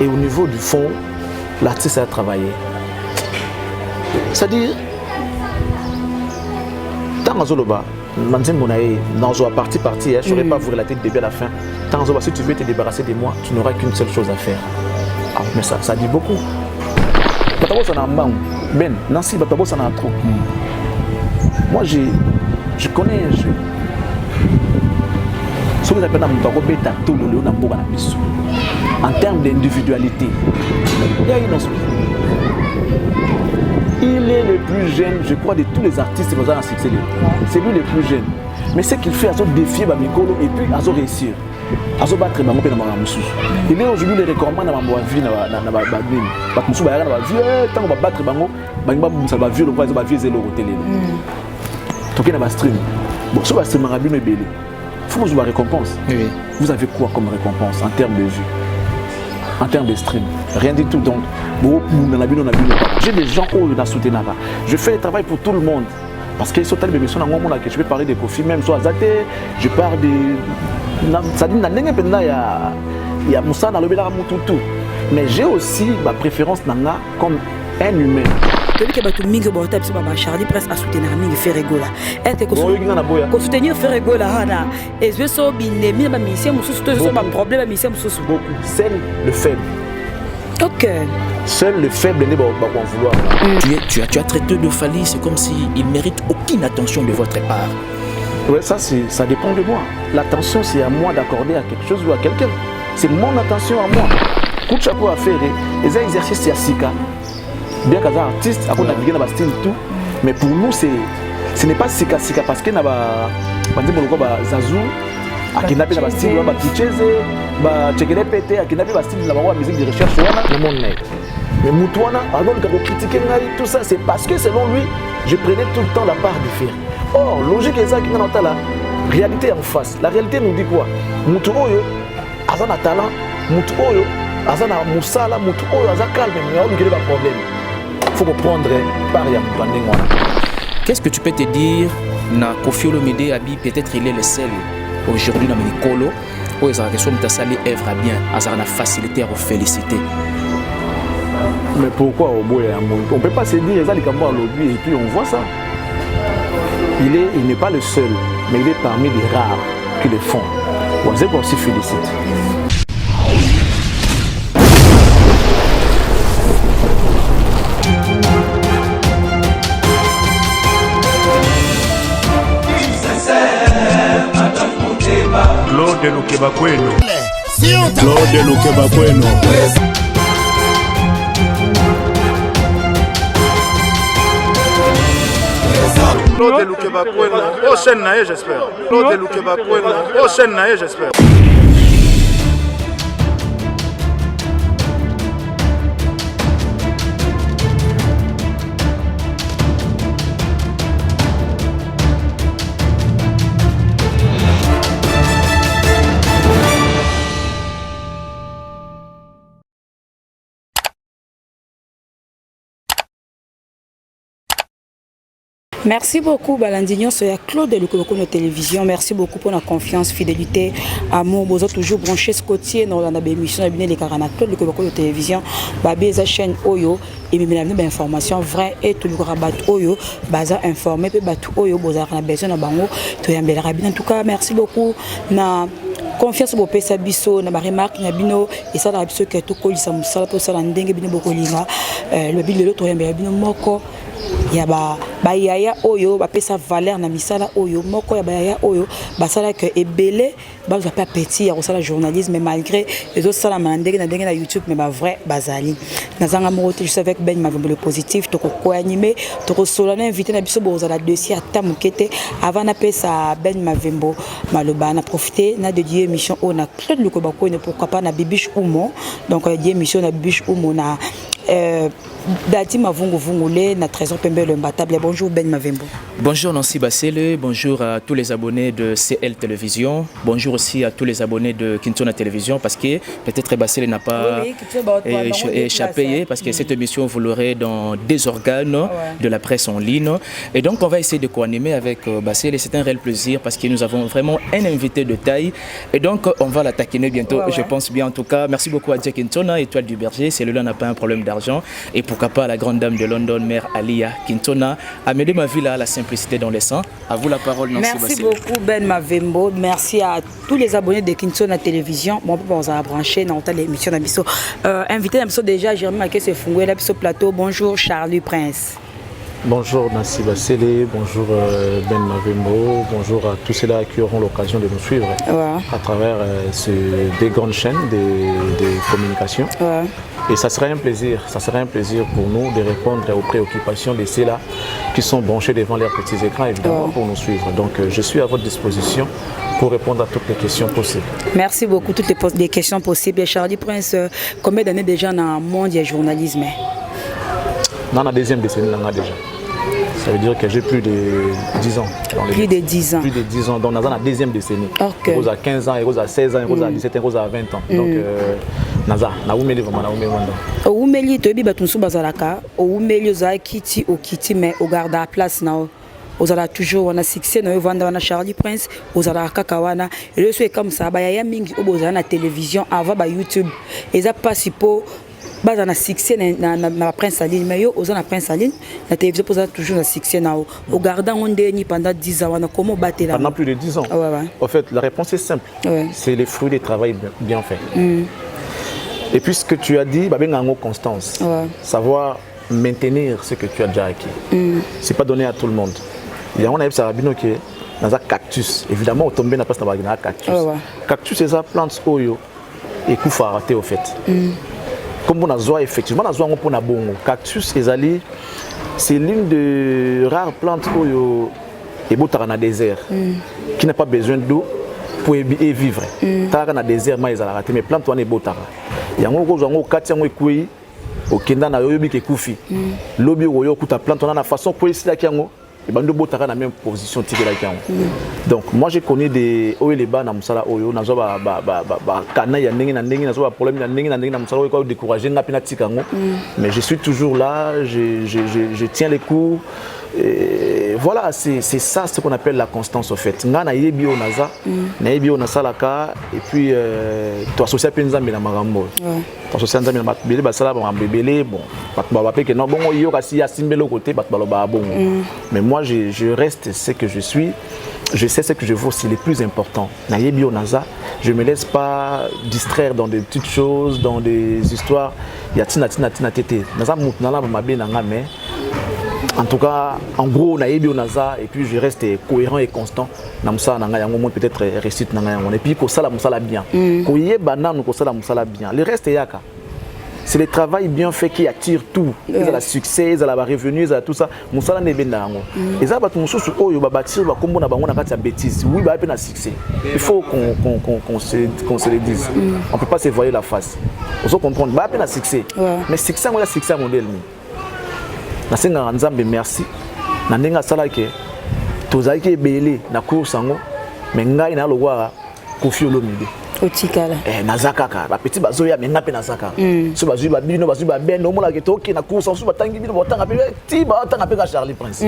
Et au niveau du fond, l'artiste a travaillé. C'est-à-dire, tant que Zoloba, je ne saurais pas vous relater du début à la fin. Tant que si tu veux te débarrasser de moi, tu n'auras qu'une seule chose à faire. Ah, mais ça dit beaucoup. Ben, Nancy, ça en a trop. Moi, je connais un jeu. En termes d'individualité, il est le plus jeune, je crois, de tous les artistes qui ont un succès. C'est lui le plus jeune. Mais ce qu'il fait, il a défié Bamikolo et puis il a réussi. Il a battu Bamikolo. Il est aujourd'hui le recommande dans ma vie. Tant qu'on va battre Bamikolo, ça va vieux, on va vieux zéro au télé. Donc il y a un stream. Bon, si on va streamer un film, il faut que vous ayez une récompense. Oui. Vous avez quoi comme récompense en termes de vues, en termes de stream? Rien du tout. Donc, j'ai des gens où ils soutiennent. Je fais le travail pour tout le monde. Parce que sur telle émission, je peux parler de Kofi, même soit Zate, je parle de. Ça dit, il y a Moussa dans le Bélar Moutou. Mais j'ai aussi ma préférence comme un humain. Celui qui a battu Mingo Bota, Charlie presque à soutenir Mingo Ferregola. Est-ce que soutenir Ferregola, et je suis bien, mais mission, je problème à mission. Seul le faible. Ok. Seul le faible n'est pas vouloir. Tu as traité de Fally, c'est comme s'il ne mérite aucune attention de votre part. Oui, ça dépend de moi. L'attention, c'est à moi d'accorder à quelque chose ou à quelqu'un. C'est mon attention à moi. Coup de chapeau à faire, les exercices, c'est à Sika. Bien qu'un artiste, à cause de la style tout, mais pour nous, ce n'est pas Sika parce qu'il y a Zazou, à kidnapper la style, à Ticheze, à checker les pétés, à kidnapper la style de la musique de recherche, mais Moutouana, avant de critiquer tout ça, c'est parce que selon lui, je prenais tout le temps la part de faire. Or, logique est ça qui est dans la réalité en face. La réalité nous dit quoi? Moutouoyo, Azana talent, Moutouoyo, Azana Moussala, Moutouoyo, Azana calme, mais on n'a pas de problème. Il faut comprendre par Qu'est-ce que tu peux te dire na Koffi Olomide Abi, peut-être il est le seul aujourd'hui dans Mikolo où ils ont question de sali œuvre à bien, ils ont la facilité à vous féliciter. Mais pourquoi on ne peut pas se dire les Alicambo à l'objet et puis on voit ça. Il n'est pas le seul, mais il est parmi les rares qui le font. On sait qu'on s'y félicite. Claude Lukebakweno. Claude Lukebakweno. Claude Lukebakweno. Prochaine naïe, j'espère. Claude Lukebakweno. Prochaine naïe, j'espère. Merci beaucoup, Balandignon, c'est Claude Lukebakweno de télévision. Merci beaucoup pour la confiance, fidélité, amour. Vous êtes toujours branché Scottier dans la émission de les Carana Claude Lukebakweno de télévision. Babé sa chaîne Oyo et même la information vraie et tout le rabat Oyo, baza informé pe batu Oyo, boza na besoin na bango, to yambela rabine. En tout cas, merci beaucoup na confiance pour pesa biso na ba remarque na bino et ça la biso que to kolisa musala to sala ndenge bino bokolinga le bilelo to yambela bino moko. Ya ba yaya oyo ba pesa valeur na misala oyo moko ya ba yaya oyo basala que ebele ba za pas petit ya kosala journalisme mais malgré les autres sala mandenge na YouTube mais ba vrai bazali nazanga morote juste avec Ben Mavembo le positif to ko animer to ko solana invité na biso boza la dossier ata mukete avant na pesa Ben Mavembo maloba na profiter na dédier émission on a Claude Lukebakweno pourquoi pas na Bibiche Oumo donc dédier émission na Bibiche Oumo na Dati Mavungu Vungule na Trésor Pembe le Mbatable. Bonjour Ben Mavembo. Bonjour Nancy Bassele, bonjour à tous les abonnés de CL Télévision, bonjour aussi à tous les abonnés de Kintona Télévision parce que peut-être Bassele n'a pas échappé parce que cette émission vous l'aurez dans des organes de la presse en ligne et donc on va essayer de co-animer avec Bassele, c'est un réel plaisir parce que nous avons vraiment un invité de taille et donc on va l'attaquer bientôt, je pense bien en tout cas. Merci beaucoup à Jack Kintona, Étoile du Berger, celui-là n'a pas un problème d'argent et pourquoi pas la grande dame de London, mère Alia Kintona, Amédée Mavila à la simplicité dans les sangs. À vous la parole, Nancy Merci Bassele. beaucoup Ben Mavembo, merci à tous les abonnés de Kintona Télévision. Bon, on va brancher dans l'émission d'Abisso. Invité d'Abisso déjà, Jérémy Maké se fungoué l'Abisso Plateau. Bonjour Charlie Prince. Bonjour Nancy Bassele, bonjour Ben Mavembo, bonjour à tous ceux-là qui auront l'occasion de nous suivre à travers des grandes chaînes de communication. Et ça serait un plaisir pour nous de répondre aux préoccupations de ceux-là qui sont branchés devant leurs petits écrans, évidemment, pour nous suivre. Donc je suis à votre disposition pour répondre à toutes les questions possibles. Merci beaucoup, toutes les questions possibles. Charlie Prince, combien d'années déjà dans le monde du journalisme? Dans la deuxième décennie, on a déjà. Ça veut dire que j'ai plus de 10 ans. Plus de 10 ans. Plus de 10 ans. Donc, dans la deuxième décennie. Okay. Il y a 15 ans, il y a 16 ans, il y a 17 ans, il y a 20 ans. Donc, naza, na umeli vraiment na umeli wanda. O umeli to bi batunsu bazalaka, o umeli oza kiti o kiti mais o garda place na ozala toujours wana succès na vanda wana Charlie Prince ozala kaka wana et le soit comme ça ba ya mingi oboza na télévision avant ba YouTube. Eza pas sipo base na succès na Prince Aline mais yo oza na Prince Aline la télévision pose toujours na succès na au gardant on dernier pendant 10 ans wana comment battre là pendant plus de 10 ans. En fait la réponse est simple. C'est les fruits du travail bien fait. Et puis ce que tu as dit, constance, savoir maintenir ce que tu as déjà acquis. C'est pas donné à tout le monde. Il y a un Sarabino qui est dans un cactus. Évidemment, au tombé n'a pas un cactus. Cactus, c'est ça, plante oyo et coup faut arrêter au fait. Comme on a besoin effectivement, on a besoin de bongo. Cactus, c'est l'une des rares plantes oyo et beau dans le désert qui n'a pas besoin d'eau pour vivre. Dans le désert, mais les plantes sont beau tara. Il y a un gros quartier qui au Kenya na yobi ke kufi. Lobi oyo kuta plante on a la façon pour ici là qui et bando botara na même position tiré là qui donc moi j'ai connu des oyo les bas na musala oyo na zo ba kana ya ndenge na ndenge na zo ba problème na ndenge na musala oyo ko décourager na pina tikango mais je suis toujours là, je tiens les coups. Et voilà, c'est ça ce qu'on appelle la constance au fait. Nga na yebi o naza, na yebi o nasalaka et puis to associer penza na marambo. To associer nzambe na batbele basala ba mbebele bon, batba ba pe que non bon yo kasi ya simbelo côté batba lo ba bon. Mais moi je reste ce que je suis. Je sais ce que je vaux, c'est le plus important. Na yebi o naza, je me laisse pas distraire dans des petites choses, dans des histoires. Ya tina tete. Naza mutna la mabe na ngame. En tout cas, en gros, et puis je reste cohérent et constant. Peut-être récite et puis bien. Le reste est yaka. C'est le travail bien fait qui attire tout. Ils ont le succès, ils ont la revenu, ils ont tout ça. Moussala n'est bien dans et ça, on se bêtise. Oui, il y a succès. Il faut qu'on se le dise. On ne peut pas se voiler la face. On se comprend. Il y a succès. Mais succès, c'est succès modèle. Nasenga nzambe merci na ndenga sala ke tozaki ebele na course ngo mais ngai na logwa Koffi Olomide otikala nazakaka ba petit bazoya menga pe nazaka so bazui ba bino bazui ba beno mola ke toki na course so batangi bino botanga pe ti batanga pe ka Charlie Prince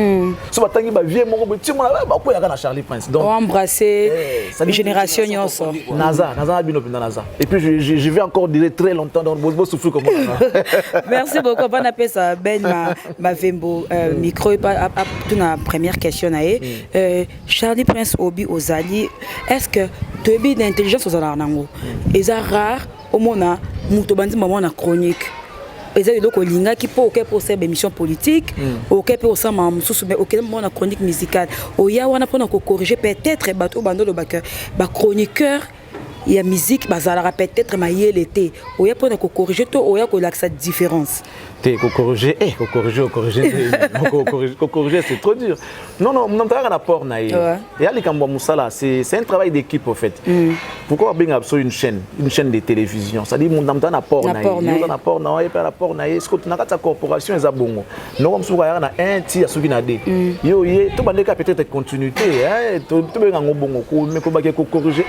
so batangi ba vie moko petit mola ba ko yaka na Charlie Prince donc embrasser génération nyonso naza bino pe naza et puis je vais encore durer très longtemps dans le souffle comme ça. Merci beaucoup bonne appel ça Ben Mavembo micro pas na première question na Charlie Prince Obi Ozali est-ce que tu as d'intelligence aux nango eza rare au mona muto bandi maman na chronique eza eloko linga ki po OK pour cette émission politique OK pour ça mamsusu mais OK mona chronique musicale oya wana pona ko corriger peut-être bato bando le bac ba chroniqueur ya musique bazalaka peut-être mayele te oya pona ko corriger to oya ko laksa différence te ko corriger c'est trop dur non on a un rapport naïe et ali kambo musala c'est un travail d'équipe au fait pourquoi bien absolument une chaîne de télévision ça dit mon un apport naïe un apport naïe par rapport naïe ce que tu n'as pas ta corporation eza bongo non comme souvent na un ti ya soki na de yo to bandeka peut-être continuité hein to benga ngobongo ko mais ko ba ko corriger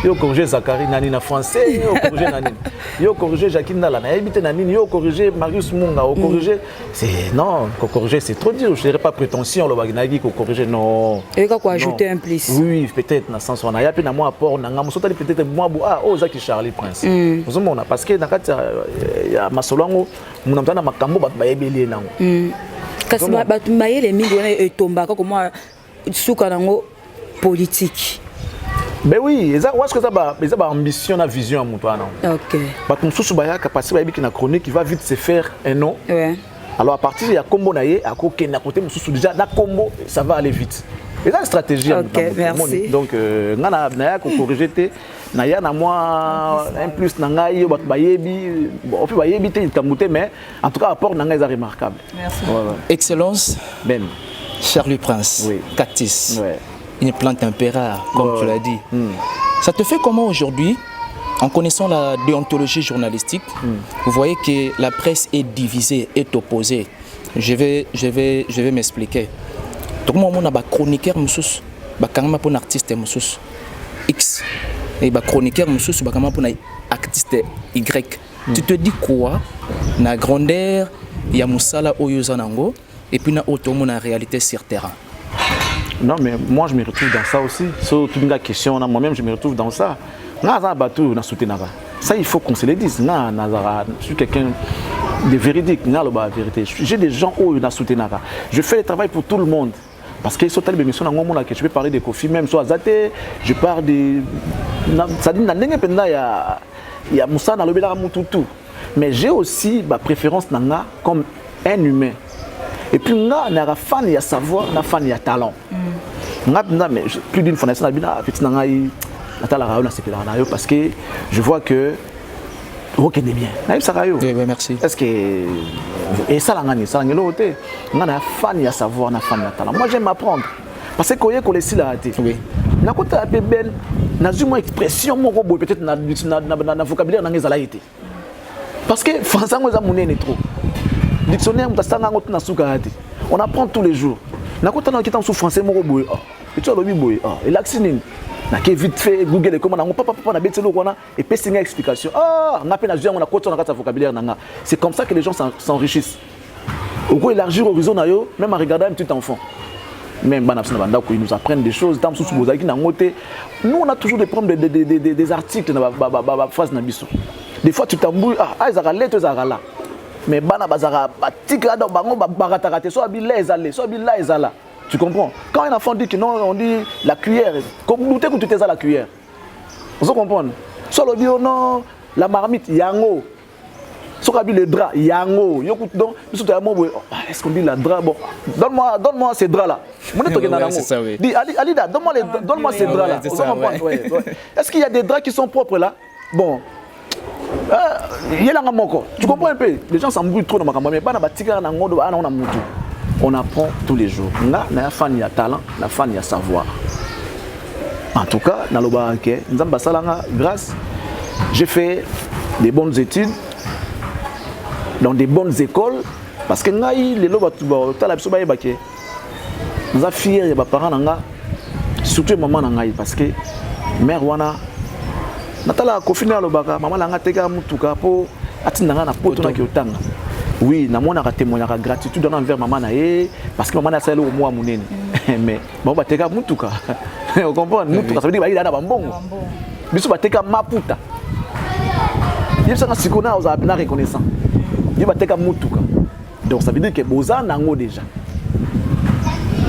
yo corriger Zakari nani na français yo corriger nani yo corriger Jacqueline Nala na habité nani yo corriger Marius Munga au corriger c'est non corriger c'est trop dur je dirais pas prétention le baginagi ko corriger non et quoi ajouter un plus oui peut-être na sens on a ya pe na moi apport na ngam sotali peut-être moi Zaki Charlie Prince vous on a parce que na kati ya masolongo munamtana makambo ba bayebeli nango kasi ba mayele mingi wana etombaka comment suka nango politique. Ben oui, est-ce que ça va ambition, la vision à mon toit non? Ok. Parce que nous sommes capacité à une chronique qui va vite se faire un nom. Ouais. Alors à partir de la combo naie, à côté déjà la combo, ça va aller vite. Et c'est une stratégie. Ok, merci. Donc nana naya ko corriger te, naya na moi un plus nanga yo bat bayebi, on peut bayebi te kamouté mais en tout cas rapport nanga est remarquable. Merci. Excellence. Ben. Charlie Prince. Oui. Cactus. Ouais. Une plante un peu rare, comme tu l'as dit. Ça te fait comment aujourd'hui, en connaissant la déontologie journalistique, vous voyez que la presse est divisée, est opposée. Je vais m'expliquer. Donc moi, on a un chroniqueur, un artiste X, et un chroniqueur, un artiste Y. Tu te dis quoi? La grandeur, il y a Moussala Oyozanango, et puis il y a réalité sur terrain. Non, mais moi je me retrouve dans ça aussi. Sur toute la question, moi-même je me retrouve dans ça. Ça, il faut qu'on se le dise. Je suis quelqu'un de véridique. J'ai des gens où ils ont soutenu. Je fais le travail pour tout le monde. Parce que sur telle émission, je peux parler de Kofi, même soit Zate, je parle de. Ça dit, il y a Moussa dans le Béla Moutoutou. Mais j'ai aussi ma préférence comme un humain. Et puis, on a fan, il y a savoir, on a fan, il y a talent. Mais plus d'une fois, parce que je vois que vous connaissez bien. Oui, merci. Est-ce que et ça, on a fan, il y a savoir, on a fan, il y a talent. Moi, j'aime apprendre. Parce que quand il y a oui. Une expression, peut-être dans le vocabulaire, parce que français, on est trop. Dictionnaire, on apprend tous les jours. On a sous français, et tu as le boy. Et l'accent, vite fait Google comment on papa et puis c'est une explication. On a peine à jouer, on a quoi on a vocabulaire. C'est comme ça que les gens s'enrichissent. Au coup élargir l'horizon, même en regardant un petit enfant. Même ils nous apprennent des choses. Nous on a toujours des problèmes des articles dans la phase Nabiso. Des fois tu t'embrouilles, ils ont lettre, ils ont là. Mais bana bazara batik là dans bango baratarate soit billah ezalé soit billah ezala. Tu comprends? Quand un enfant dit que non, on dit la cuillère, comme douter que tu t'es à la cuillère. Vous comprenez? Soit le dit non, la marmite yango. Soit le drap yango. Donc, est-ce qu'on dit la drap? Bon, donne-moi ces draps là. Dis Alida, donne-moi ces draps là. Est-ce qu'il y a des draps qui sont propres là? Bon. Tu comprends un peu? Les gens s'embrouillent trop dans ma campagne. On apprend tous les jours. Il y a fan, il y a talent, il y a fan, il y a savoir. En tout cas, grâce, j'ai fait des bonnes études dans des bonnes écoles. Parce que les gens sont fiers de mes parents, surtout maman. Parce que mère wana. Natala kofina lobaka maman langa teka mutuka po atinanga na poto na kiotanga. Oui, na mona ka témoigner ka gratitude envers maman na parce que maman na sala au mois munene. Mais bon ba teka mutuka. Vous comprenez? Mutuka ça veut dire ba ida na bambongo. Biso ba teka maputa. Yebsa na sikona oza na reconnaissant. Yeba teka mutuka. Donc ça veut dire que boza nango déjà.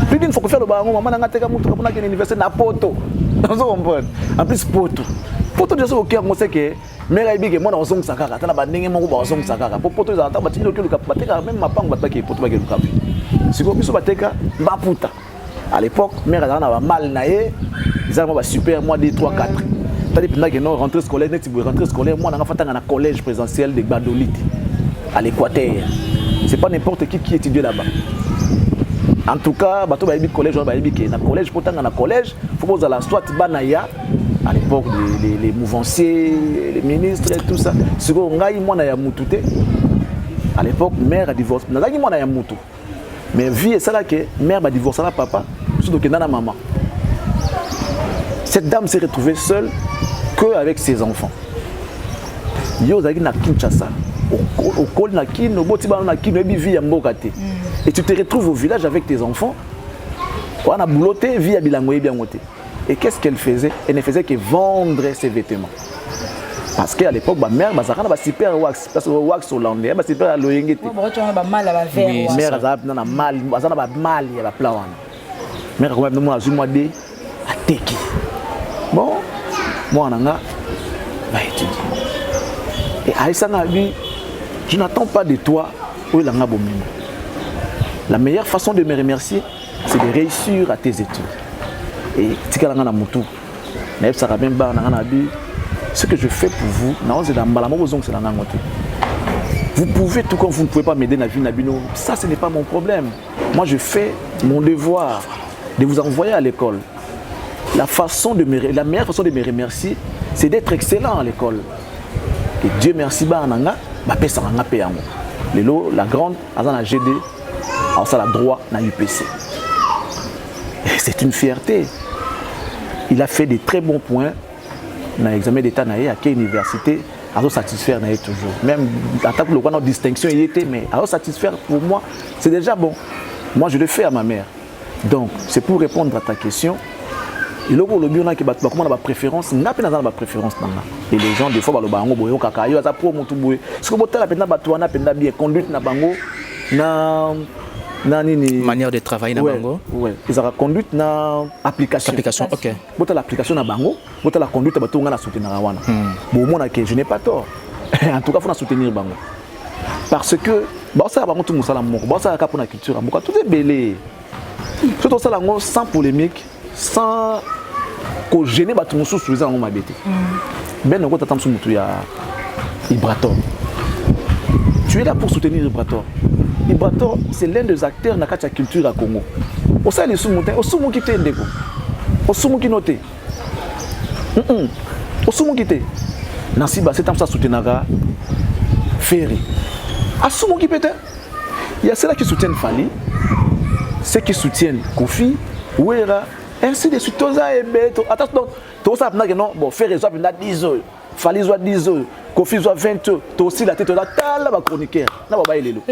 Plus d'une fois que faire le bango maman na teka mutuka pour na l'université na poto. Vous comprenez? En plus poto. Poto déjà au cœur on sait que mère ibi que moi na ozong sakaka tana ba ndenge moko ba ozong sakaka poto za ta ba tindi okelo ka bateka même mapango bataki poto ba keluka siko biso bateka baputa à l'époque mère na ba mal na ye ils avaient ba super moi 2 3 4 Tandis que non, rentrée scolaire, moi, on a fait un collège présentiel de Badolite, à l'Équateur. C'est pas n'importe qui étudie là-bas. En tout cas, bateau ba collège, ba na collège, pourtant na collège, faut poser la soit banaya à l'époque les mouvanciers, les ministres et tout ça. Ce qu'on ngai moi na ya mutute. À l'époque, mère a divorcé. Na ngai moi na ya mutu. Mais vie ça là que mère va divorcer la papa, surtout que na maman. Cette dame s'est retrouvée seule que avec ses enfants. Yo zaki na Kinshasa. Au col na kin, au botiba na kin, et vie à Mbokate. Et tu te retrouves au village avec tes enfants. On a bouloté, vie à Bilangoye bien monté. Et qu'est-ce qu'elle faisait? Elle ne faisait que vendre ses vêtements. Parce qu'à l'époque, ma mère, elle a super wax, parce que wax hollandais, elle a super loyengete. Mère, elle a mal, elle a mal, elle a plan. Mère, quand même, moi, je m'ai dit, à Teki. Bon, moi, on a étudié. Et Aïssa n'a dit, je n'attends pas de toi où il en a beau. La meilleure façon de me remercier, c'est de réussir à tes études. Et si tu as un moutou, ce que je fais pour vous, vous pouvez, tout comme vous ne pouvez pas m'aider dans la vie, ça ce n'est pas mon problème. Moi je fais mon devoir de vous envoyer à l'école. La meilleure façon de me remercier, c'est d'être excellent à l'école. Et Dieu merci, la grande, elle a GD, elle a droit à l'UPC. C'est une fierté. Il a fait des très bons points dans l'examen d'État à quelle université, elle a satisfaire toujours. Même en tant que distinction, il était, mais elle a satisfaire pour moi, c'est déjà bon. Moi, je le fais à ma mère. Donc, c'est pour répondre à ta question. Et là, le bureau qui bat comment la préférence, n'a pas dans la préférence. Et les gens des fois le bango boyo kakayo za pro mutu boyo. Ce que botala penda batuana penda bien conduite na bango na nini manière de travailler na bango. Ouais, ils ont conduite na application. OK. Botala l'application na bango, botala conduite batu nga na soutenir wana. Bon mona que je n'ai pas tort. En tout cas, faut na soutenir bango. Parce que ba ça bango tout musala moko, ba ça ka pour la culture, moko tout est belé. Surtout ça lango sans polémique. Sans que gêner bateau sous les gens ma bête. Ben on t'attend sous mutu ya Ibrator. Tu es là pour soutenir Ibrator. Ibrator c'est l'un des acteurs de la culture à Congo. Au sein des sous-moutins, au sous-mou qui t'est ndeko. Au sous-mou qui noté. Au sous-mou qui t'est. Nancy ba c'est ça soutenara Ferry. À sous-mou qui peut-être. Il y a ceux-là qui soutiennent Fali, ceux qui soutiennent Kofi, Ouera. Ainsi de suite, attention, tout ça, bon, faire raison, 10 heures, Fali 10 heures, Kofi 20 heures, tu aussi la tête, tu as la chroniqueur, tu as pas les lots.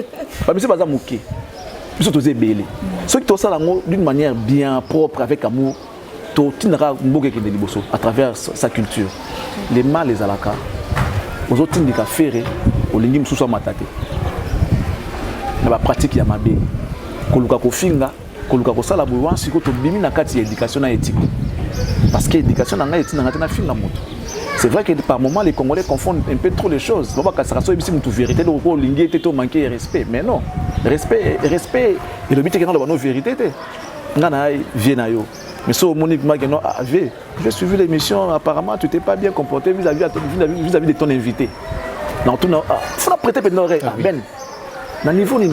Pas monsieur Baza Mouké, tu es belé. Ceux qui ont ça d'une manière bien propre, avec amour, tu n'auras à travers sa culture. Les mâles, les alaka, aux autres, ils ont fait, aux lignes sous sa matate. Dans la pratique, il y a ma bé, Koluka Kofinga. Parce que l'éducation c'est vrai que par moments les Congolais confondent un peu trop les choses. Vérité, manquer respect. Mais non, respect et le but est que nous vérité. Mais si Monique j'ai suivi l'émission, apparemment tu t'es pas bien comporté vis-à-vis de ton invité. Il faut prêter une oreille. Dans niveau il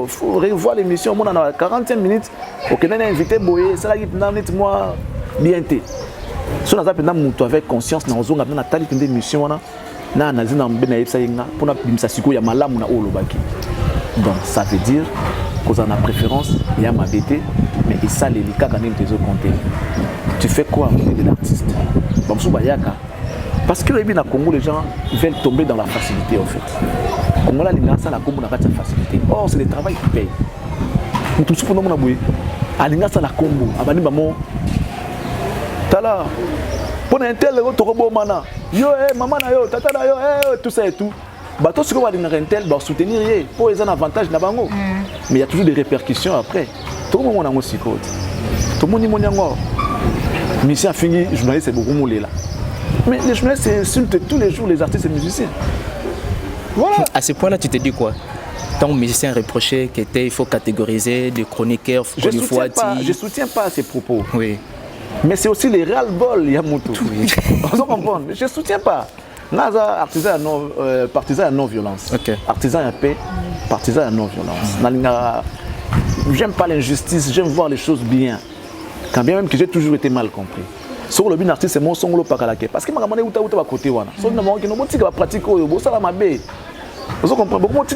faut revoir l'émission, on a 45 minutes. OK, on a invité Boye, ça là moi bien té. Si on a pas avec conscience na ozonga na tali tende émission na nazina mbena yesa yenga pour na bimisa siko ya malamu na olobaki. Donc ça veut dire qu'on a préférence il y a ma BT mais et ça les cas quand même tes autres compter. Tu fais quoi à côté de l'artiste? Bamsou Bayaka. Parce que les Congo, les gens veulent tomber dans la facilité en fait. Congo là, les gens ça la Congo n'a pas de facilité. Or c'est le travail qui paye. Nous tous pour nous on a boué. Alinga ça la Congo. Abani maman. Tala. Pour un tel le torobo mana. Yo maman na yo, tata na yo, tout ça et tout. Bateau ce qu'on va dire un tel, bah soutenir pour les un avantage na bango. Mais il y a toujours des répercussions après. Tout le monde a un aussi côté. Tout le monde y a un. Mission fini, journaliste c'est beaucoup moulé là. Mais les journalistes insultent tous les jours les artistes et musiciens. Voilà. À ce point-là, tu te dis quoi? Tant musicien reproché qu'il faut catégoriser des chroniqueurs, je ne soutiens pas ces propos. Oui. Mais c'est aussi les ras-le-bol, Yamutu. On comprend. Je ne soutiens pas. Naza partisan à non-violence. Okay. Artisan à paix, partisan à non-violence. J'aime pas l'injustice, j'aime voir les choses bien. Quand bien même que j'ai toujours été mal compris. Sur le bin artiste, c'est mon son parce que je suis à côté. Si on a pratique, vous comprenez beaucoup de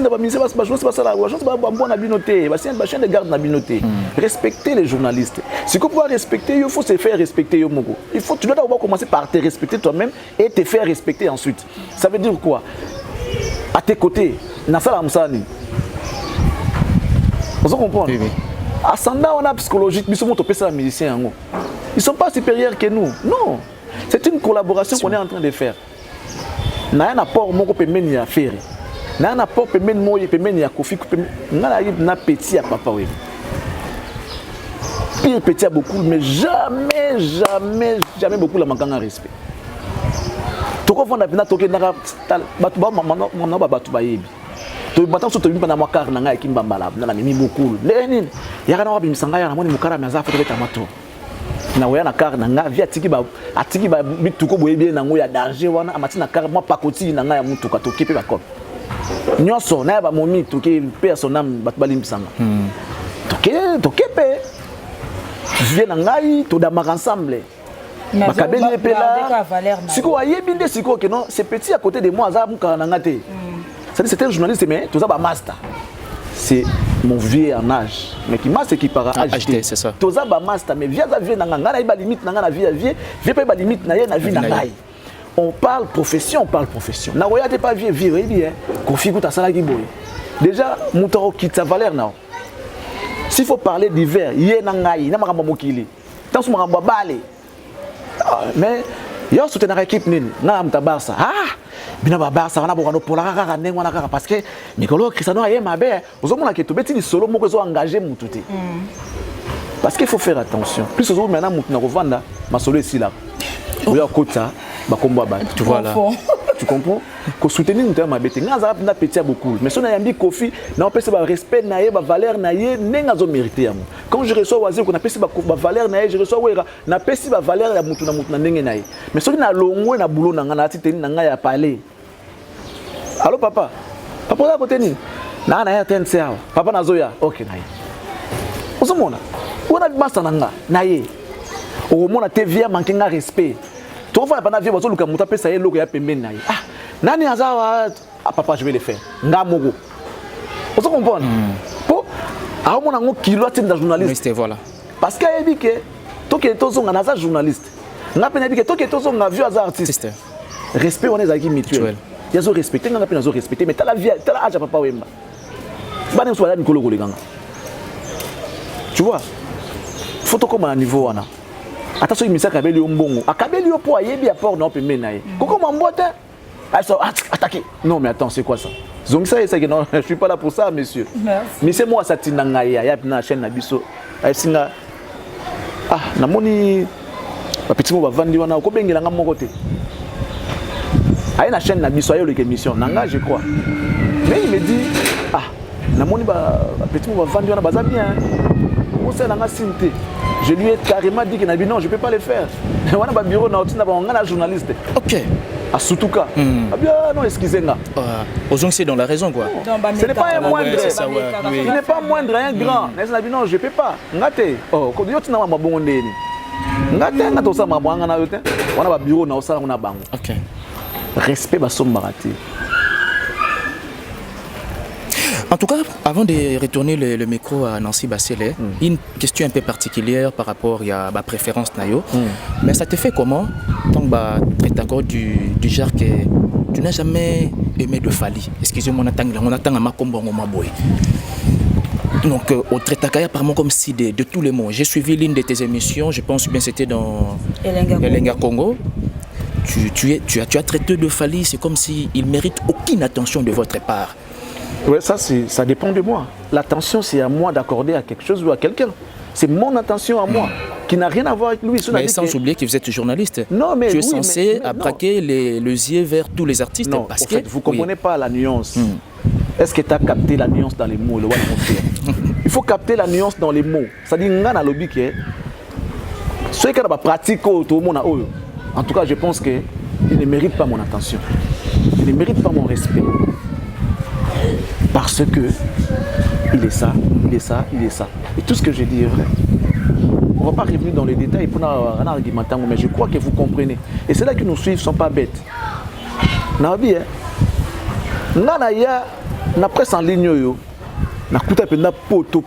de garde na binoté. Respecter les journalistes. Si vous pouvez respecter, il faut se faire respecter. Tu dois d'abord commencer par te respecter toi-même et te faire respecter ensuite. Ça veut dire quoi? À tes côtés, Nassala Moussani. Vous comprenez? Ascendant, on a psychologique, ils sont musiciens. Ils ne sont pas supérieurs que nous. Non. C'est une collaboration qu'on est en train de faire. Il y a un apport qui peut à faire. Il y a un apport qui peut à Kofi. Il y a un petit à papa. Pire petit à beaucoup, mais jamais beaucoup la manquant de respect. Tout le monde a bien toqué dans la tu maintenant surtout bien pendant moi car nanga kimbambala na mimi beaucoup lenin yaka na wabi misanga ya na moni mukara myaza fa tobeta mato na weya na car nanga via atiki ba bituko boye bien nango ya danger wana amati na car moi pakoti nanga ya mutuka toke pe ba kope nyonso na ba momi toke personnam bat bali misanga toke pe vient ngai to da ensemble bakabeli pe la siko ayebi nde siko que non c'est petit à côté de moi za mukara nanga te. C'est un journaliste, mais tout ça, master. C'est mon vieux en âge. Mais qui m'a ce qui para acheté, c'est ça. Tout ça, master. Mais viens à vie, n'a pas limite, n'a pas viens pas limite, n'a pas vie, on parle profession, N'a regardé pas vieux, bien. Confie ta salle qui boy. Déjà, moutaro quitte sa valeur, non. S'il faut parler d'hiver, yé n'angaï, n'a pas mokili. Tant que je balé. Mais, il y a une équipe, n'a pas Barça. Bina Barça wana bokano pola kaka ndenge wana kaka parce que Nicolas Cristiano aye mabe ozomona ke tobeti ni solo moko zo engager mutu te. Parce qu'il faut faire attention. Plus aujourd'hui maintenant mutu na kovanda ma solo ici là. Oya kota ba kombo ba tu vois là. Tu comprends? Ko soutenir mutu mabe te ngaza na petit beaucoup. Mais sona yambi Kofi na opesa ba respect na ye ba valeur na ye nenga zo mériter yamo. Quand je reçois wazir qu'on appelle ba valeur na ye je reçois wera na pesi ba valeur ya mutu na ndenge na ye. Mais soki na longwe na boulot na ngana titeni na nga ya parler. Allô papa? Papa là côté ni. Na ya tense yawo. Papa nazoya. OK na ye. Ozomona. Ona bimasa nanga na ye. Omona te via manquer respect. Tu vas pas via bazo luka muta pesa ye loko ya pembeni na ye. Ah, nani azawa papa je vais le faire. Nga mogo. Vous comprenez? Po a omona ngo kilo atinda journaliste. Voilà. Parce que il dit que toi qui es tozonga naza journaliste. Nga pena dit que toi qui es tozonga vieux as artiste. Respect on est avec mutuel. Il y a respecté, il y a respecté, mais tu as la vie, tu as l'âge à papa Wemba. Tu vois, il faut comme à niveau. Attention, il me dit que tu bongo. A Kabeli au poids, il y a port non peut mener. Comment on boite? Elles sont attaquées. Non, mais attends, c'est quoi ça? Donc ça, c'est que non, je suis pas là pour ça, monsieur. Merci. Mais c'est moi, ça tinanga ya, ya na chaîne na biso. Ay singa. Ah, na moni petit mo ba vandi wana ko bengela nga moko te. Aïe la chaîne n'a pas eu l'émission, nanga je crois. Mais il me dit ah, na moni ba petit mo va vendre na baza bien. On sait nanga sinte. Je lui ai carrément dit que non, je peux pas le faire. On a ba bureau na otina ba ngana journaliste. OK. À Soutouka. Ah bien non, excusez-moi. Aux c'est dans la raison quoi. Ce n'est pas un moindre. Il n'est pas moindre, un grand. Non, je peux pas. Ngate. Oh, ko yotina ma bongo ndeni. Ngate ngato sa ma banga na yote. On a ba bureau na osala na bango. OK. Respect basom baraté. En tout cas, avant de retourner le micro à Nancy Bassele, une question un peu particulière par rapport à ma préférence Nayo. Mais ça te fait comment? Donc, tu d'accord du genre que tu n'as jamais aimé de Fally. Excusez-moi, on attend à ma combo ma boy. Donc, au Tretakaya, apparemment comme si de tous les mots. J'ai suivi l'une de tes émissions, je pense bien c'était dans Elenga Congo. Tu as traité de Fally, c'est comme s'il ne mérite aucune attention de votre part. Oui, ça dépend de moi. L'attention, c'est à moi d'accorder à quelque chose ou à quelqu'un. C'est mon attention à moi, qui n'a rien à voir avec lui. Mais sans oublier que vous êtes journaliste. Non, mais tu es censé braquer les yeux vers tous les artistes. Non, parce que vous ne comprenez pas la nuance. Est-ce que tu as capté la nuance dans les mots? Il faut capter la nuance dans les mots. Ça dit, ngana lobby que Ceux qui ont la pratique, en tout cas, je pense qu'ils ne méritent pas mon attention. Ils ne méritent pas mon respect. Parce que il est ça, il est ça, il est ça. Et tout ce que j'ai dit est vrai. On ne va pas revenir dans les détails pour un argument, mais je crois que vous comprenez. Et c'est là que nous suivent ne sont pas bêtes. Nabi, na presse en ligne, na kuta pe na poto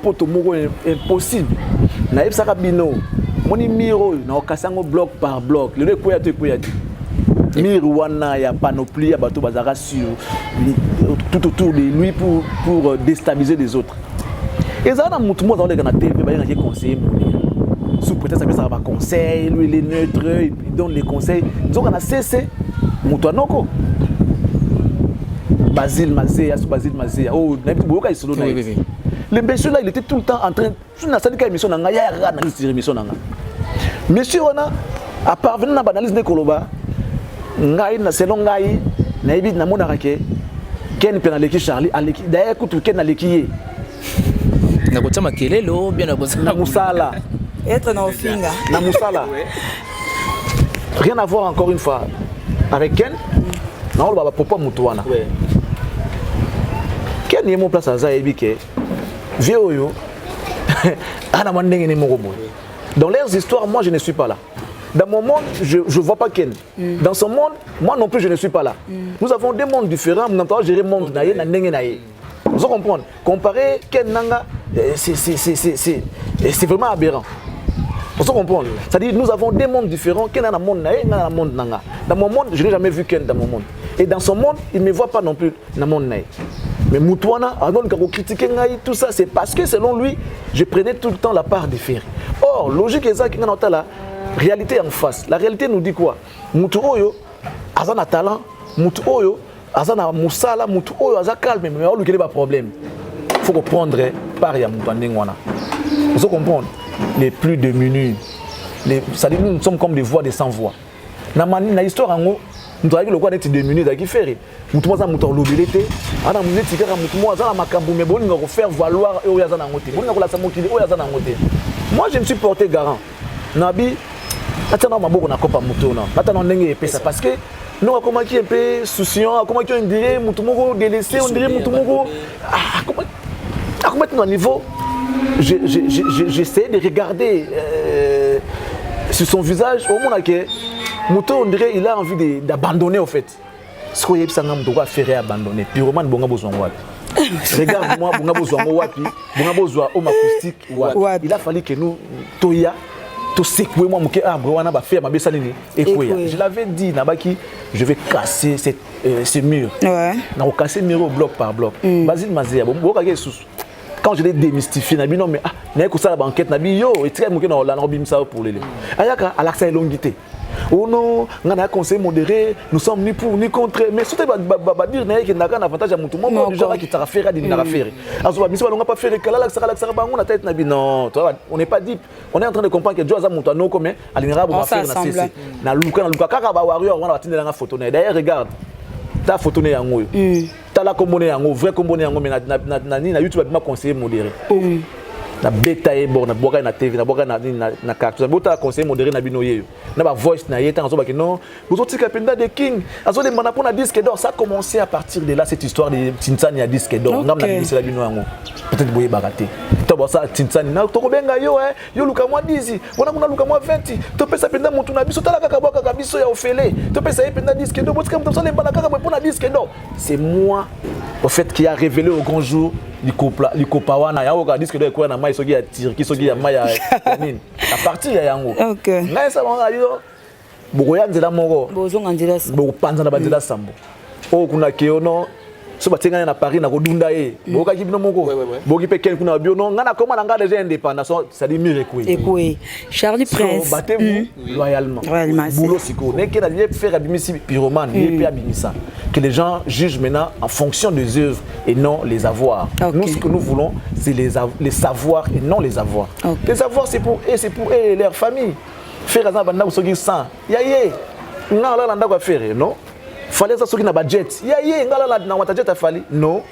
impossible. Na yeb sakabino, moni miro na okasango bloc par bloc. Le ekoya to ekoya. Mirwana ya panoplie ya bato bazara sur tout autour de lui pour déstabiliser les autres. Et ça na mutu mo za na TV ba yanga conseiller sous prétexte que ça va conseil, lui il est neutre, il donne les conseils. Donc on a cessé mutu anoko. Basile Mazéa. Oh, le monsieur là, il était tout le temps en train de émission monsieur, on a, à parvenir à l'analyse de Koloba, selon Ngaï, Naïbid Namonarake, Ken Penaleki Charlie, d'ailleurs, écoute, Ken Aleki. Nakotama Kelelo, bien na Moussala. Être dans le finga. Na Moussala. Rien à voir encore une fois avec Ken. Non, on va pas Moutouana. Ken est mon place à Zaïbike. Vieux, dans leurs histoires, moi je ne suis pas là. Dans mon monde, je ne vois pas Ken. Dans son monde, moi non plus je ne suis pas là. Nous avons des mondes différents, nous avons géré le monde naïe, naïe. Vous comprenez? Comparer Ken Nanga, c'est vraiment aberrant. Vous comprenez? C'est-à-dire nous avons des mondes différents. Ken a un monde naïe, a un monde nanga. Dans mon monde, je n'ai jamais vu Ken dans mon monde. Et dans son monde, il ne me voit pas non plus dans mon monde naïe. Mais Moutouana, avant de critiquer tout ça, c'est parce que selon lui, je prenais tout le temps la part des ferries. Or, logique est ça qui est la réalité en face. La réalité nous dit quoi? Moutouoyo, Azana talent, Moutouoyo, Azana Moussala, Moutouoyo, Azana calme, mais il n'y a pas de problème. Il faut reprendre par ya Moutouana. Vous comprenez? Les plus démunis, ça dit nous sommes comme des voix des sans-voix. Dans l'histoire en haut, nous avons le quoi d'être démunis qui fait. Mutu moza mutu lobilité ana muneti kaka mutu moza na makambu me boni ngako faire valoir e oyaza na ngote boni ngako la samokili oyaza na ngote. Moi je me suis porté garant nabi atana maboko na kopa mutu na atana ndenge epesa parce que nous comment qui un peu souciant comment qui on dirait mutu moko délaissé on dirait mutu moko comment à niveau j'essaie de regarder sur son visage au monde que mutu on dirait il a envie d'abandonner au fait. Ce qu'il y a besoin de faire abandonner. Pyroman, bonga besoin wapi. Regarde-moi, bonga besoin wapi. Bonga besoin homme acoustique wapi. Il a fallu que nous toya to secouer moi muke arbre wana ba faire ma besanini ekoya. Je l'avais dit nabaki, je vais casser ces murs. Ouais. Na casser mur bloc par bloc. Basile Mazéa, boka ke sous. Quand je l'ai démystifié, nabi non mais na ko sala banquette nabi yo et très muke na la robim ça pour les. Ayaka à l'accès longuité. Oh non, on a un conseil modéré, nous sommes ni pour ni contre. Mais surtout, dire qu'il y a un avantage à tout le monde, du genre qui t'a fait, il n'a pas fait. Alors, on n'a pas fait le non, on n'est pas dit. On est en train de comprendre que Dieu a monté nos communs, à l'INRA, on va faire un CC. Na Luka, warrior, on va tenir la photo. D'ailleurs, regarde, ta photo n'est en haut. Ta la combonée en haut, vrai combonée en haut, mais na YouTube a conseillé modéré. Na beta e bon na boka na TV na boka na carte na bota conseil modéré na binoye na ba voice na yeta nzo ba que non vous autres kapenda de king azo de mana pona disque d'or ça a commencé à partir de là cette histoire de Tinsani à disque d'or ngam na bisi la bino yango peut-être boye baraté to ba ça Tinsani na to ko benga yo yo luka moi 10 bona kuna luka moi 20 to pesa penda mutu na biso tala kaka boka biso ya ofele to pesa penda disque d'or botika mutu ça le bana kaka pona disque d'or c'est moi au fait qui a révélé au grand jour likopawana ya oka disque d'or ko na mai soki ya tirki soki ya mai ya nini à partir ya yango OK ngai ça va yo bokoya nzela moko bozonga nzela boko panza na banzela sambo o kuna keono so batenga na Paris na kodunda boka kibino moko boki pe ken kuna bio non ngana comment nga déjà indépendance ça dit mire ekoué Charlie Prince battez-vous loyalement boulot siko neke na lié faire abimisi pyroman lié pe abimisa que les gens jugent maintenant en fonction des œuvres et non les avoirs. Nous ce que nous voulons c'est les savoirs et non les avoirs. Les savoirs c'est pour eux et leur famille. Faire ça banda soki sans yaye ngala landa kwa faire non fallait ça soki na budget yaye ngala la na wata jet fallait non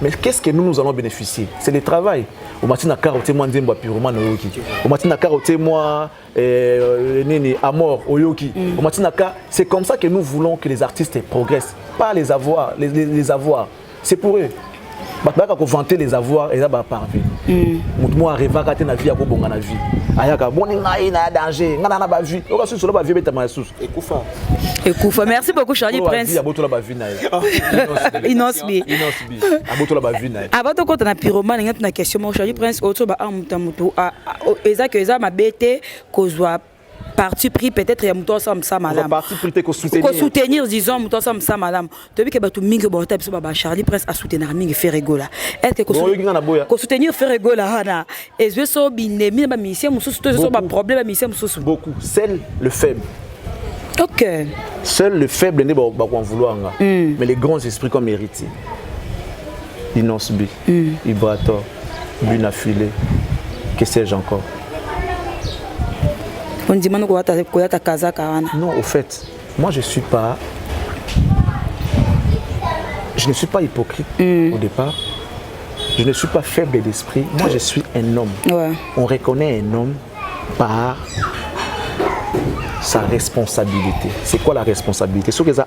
Mais qu'est-ce que nous allons bénéficier? C'est le travail. Au matin, à carotte, moi, ndemba purement oyoki. Au matin, à carotte, moi, Amor oyoki. Au matin, c'est comme ça que nous voulons que les artistes progressent. Pas les avoirs. Les avoirs. C'est pour eux. Baka ko vanter les avoirs et ça va parvenir. Moi rêver ka na vie ya ko bonga na vie. Ayaka boni ngai na danger, ngana na ba vie. O ka susu la ba vie beta ma susu. Ekufa. Merci beaucoup Charlie Prince. Ya boto la ba vie na. Inosbi. Aboto la ba vie na. Abato ko na pyromane ngati na question mo Charlie Prince auto ba amutu a eza ma bete kozwa parti pris peut-être ya muto ça madame parti pris ko soutenir disons muto ça madame to bi ke batu mingi ba ta biso ba Charlie Prince a soutenir mingi faire rigola est-ce que ko soutenir faire rigola hana et je so binemi ba musicien mususu to so ba problème ba musicien mususu beaucoup seul le faible. OK, Seul le faible n'est pas en vouloir mais les grands esprits comme héritiers Inosbi, Ibrator, Bunafile, que sais-je encore. On dit maintenant quoi ta casa karana. Non, au fait, moi je ne suis pas hypocrite au départ. Je ne suis pas faible d'esprit. Moi je suis un homme. Ouais. On reconnaît un homme par sa responsabilité. C'est quoi la responsabilité? Ce que ça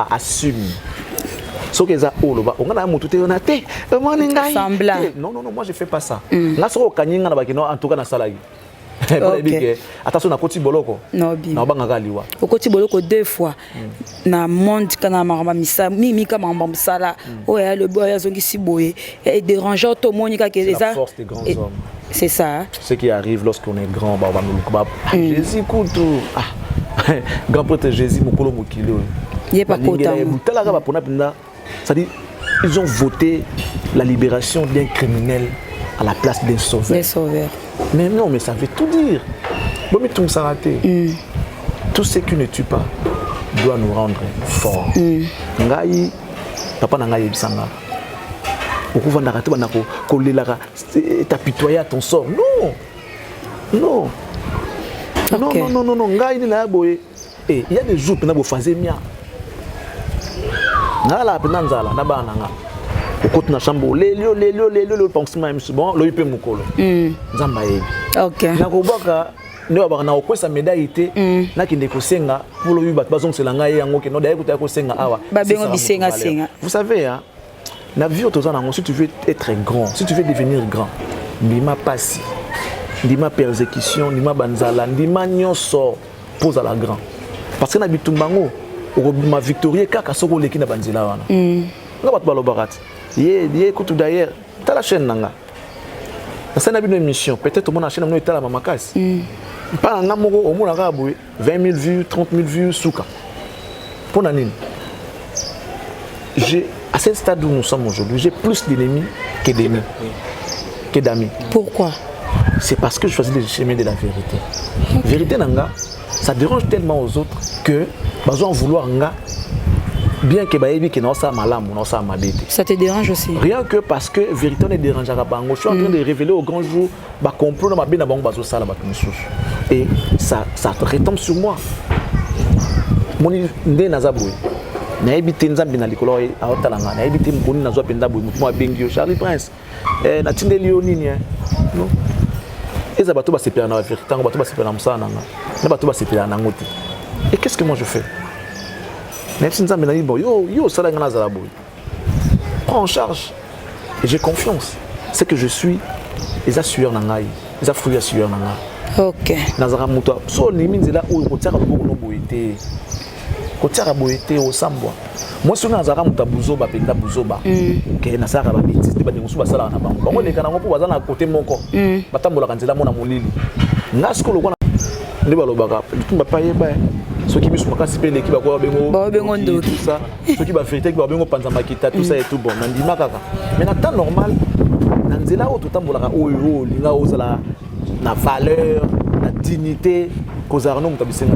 assume. Ce que ça on a non, moi je fais pas ça. Là en tout cas na salagi. Attention na koti boloko. Non bien. Na banga liwa. Au koti boloko 2 fois. Na monde kana mama misa mimi kama mama sala. Ouais le boy azongi si boye et dérangeant tout monika que les la force des grands hommes. C'est ça. Ce qui arrive lorsqu'on est grand Jésus kutu. Grand prêtre Jésus mokolo mokilo. Il est pas content. C'est-à-dire ils ont voté la libération d'un criminel à la place d'un sauveur. Des sauveurs. Mais non, mais ça veut tout dire. Tout ce qui ne tue pas doit nous rendre forts. Ngai, papa Nangai Bisanga. Pourquoi va n'arrêter de t'apitoyer à ton sort? Non. Non. Okay. Non. Ngai ni na boye. Et il y a des jours que faisait bien. Nala penanzala na bana nga. Okoti na chambo lelio pensement même bon lo yipe mukolo nzamba yebi. OK. Na kobaka ne ba na okwesa médaille té na kinde ko senga pour lo yiba bazong selanga yango ke no da ekuta ko senga awa. Ba bengo bisenga senga. Vous savez hein, la vie autoza nango si tu veux être grand, si tu veux devenir grand, ndima pasi, ndima persécution, ndima banzala, ndima nyonso pose à la grand. Parce que na bitumbango ma victorie kaka soko leki na banzela wana. Nga bat balo barat. Écoute d'ailleurs, tu as la chaîne nanga. Ça n'a pas une émission. Peut-être que mon chaîne n'a pas la mamakasi. Pas un amour au monde arabe, 20 000 vues, 30 000 vues, souka. Pour Nanine. À ce stade où nous sommes aujourd'hui, j'ai plus d'ennemis que d'amis. Pourquoi? C'est parce que je choisis le chemin de la vérité. Okay. Vérité nanga, ça dérange tellement aux autres que besoin vouloir nga. Bien que baïbi qui n'a pas malam ou n'a pas mabété. Ça te dérange aussi? Rien que parce que vérité ne dérange pas. Je suis en train de révéler au grand jour bah complot dans ma bien dans bazo sala bah et ça retombe sur moi. Mon ndé nazaboué. Na ebité nzambi na likolo a otalanga. Na ebité mkoni nazo penda boy mutuma bengio Charlie Prince. Na tinde lioni ni non. Eza bato ba sepela na vérité, tango bato ba sepela msa nanga. Na bato ba sepela na ngoti. Et qu'est-ce que moi je fais? Même si nous avons dit, yo, ça là, prends en charge. Et j'ai confiance. C'est que je suis les assureurs nangai, les affrouillés assureurs nangai. OK. Nazara muto. So ni minzi là où kotiaka beaucoup no boité. Kotiaka boité au sambwa. Moi si nazara muta buzoba penda buzoba. Que nazara ba bêtise de ba dengosu ba sala na bango. Bango le kana ngo baza na côté moko. Batambola kanzela mona molili. Ngasko lokona ndi balobaka. Tumba payeba. Ceux qui me sont cassés l'équipe à quoi bengo tout ça ceux qui va vérité qui va bengo panza makita tout ça et tout bon nandima kaka mais na temps normal nanzela o tout tambola oyo linga ozala na valeur na dignité kozarno mutabisenga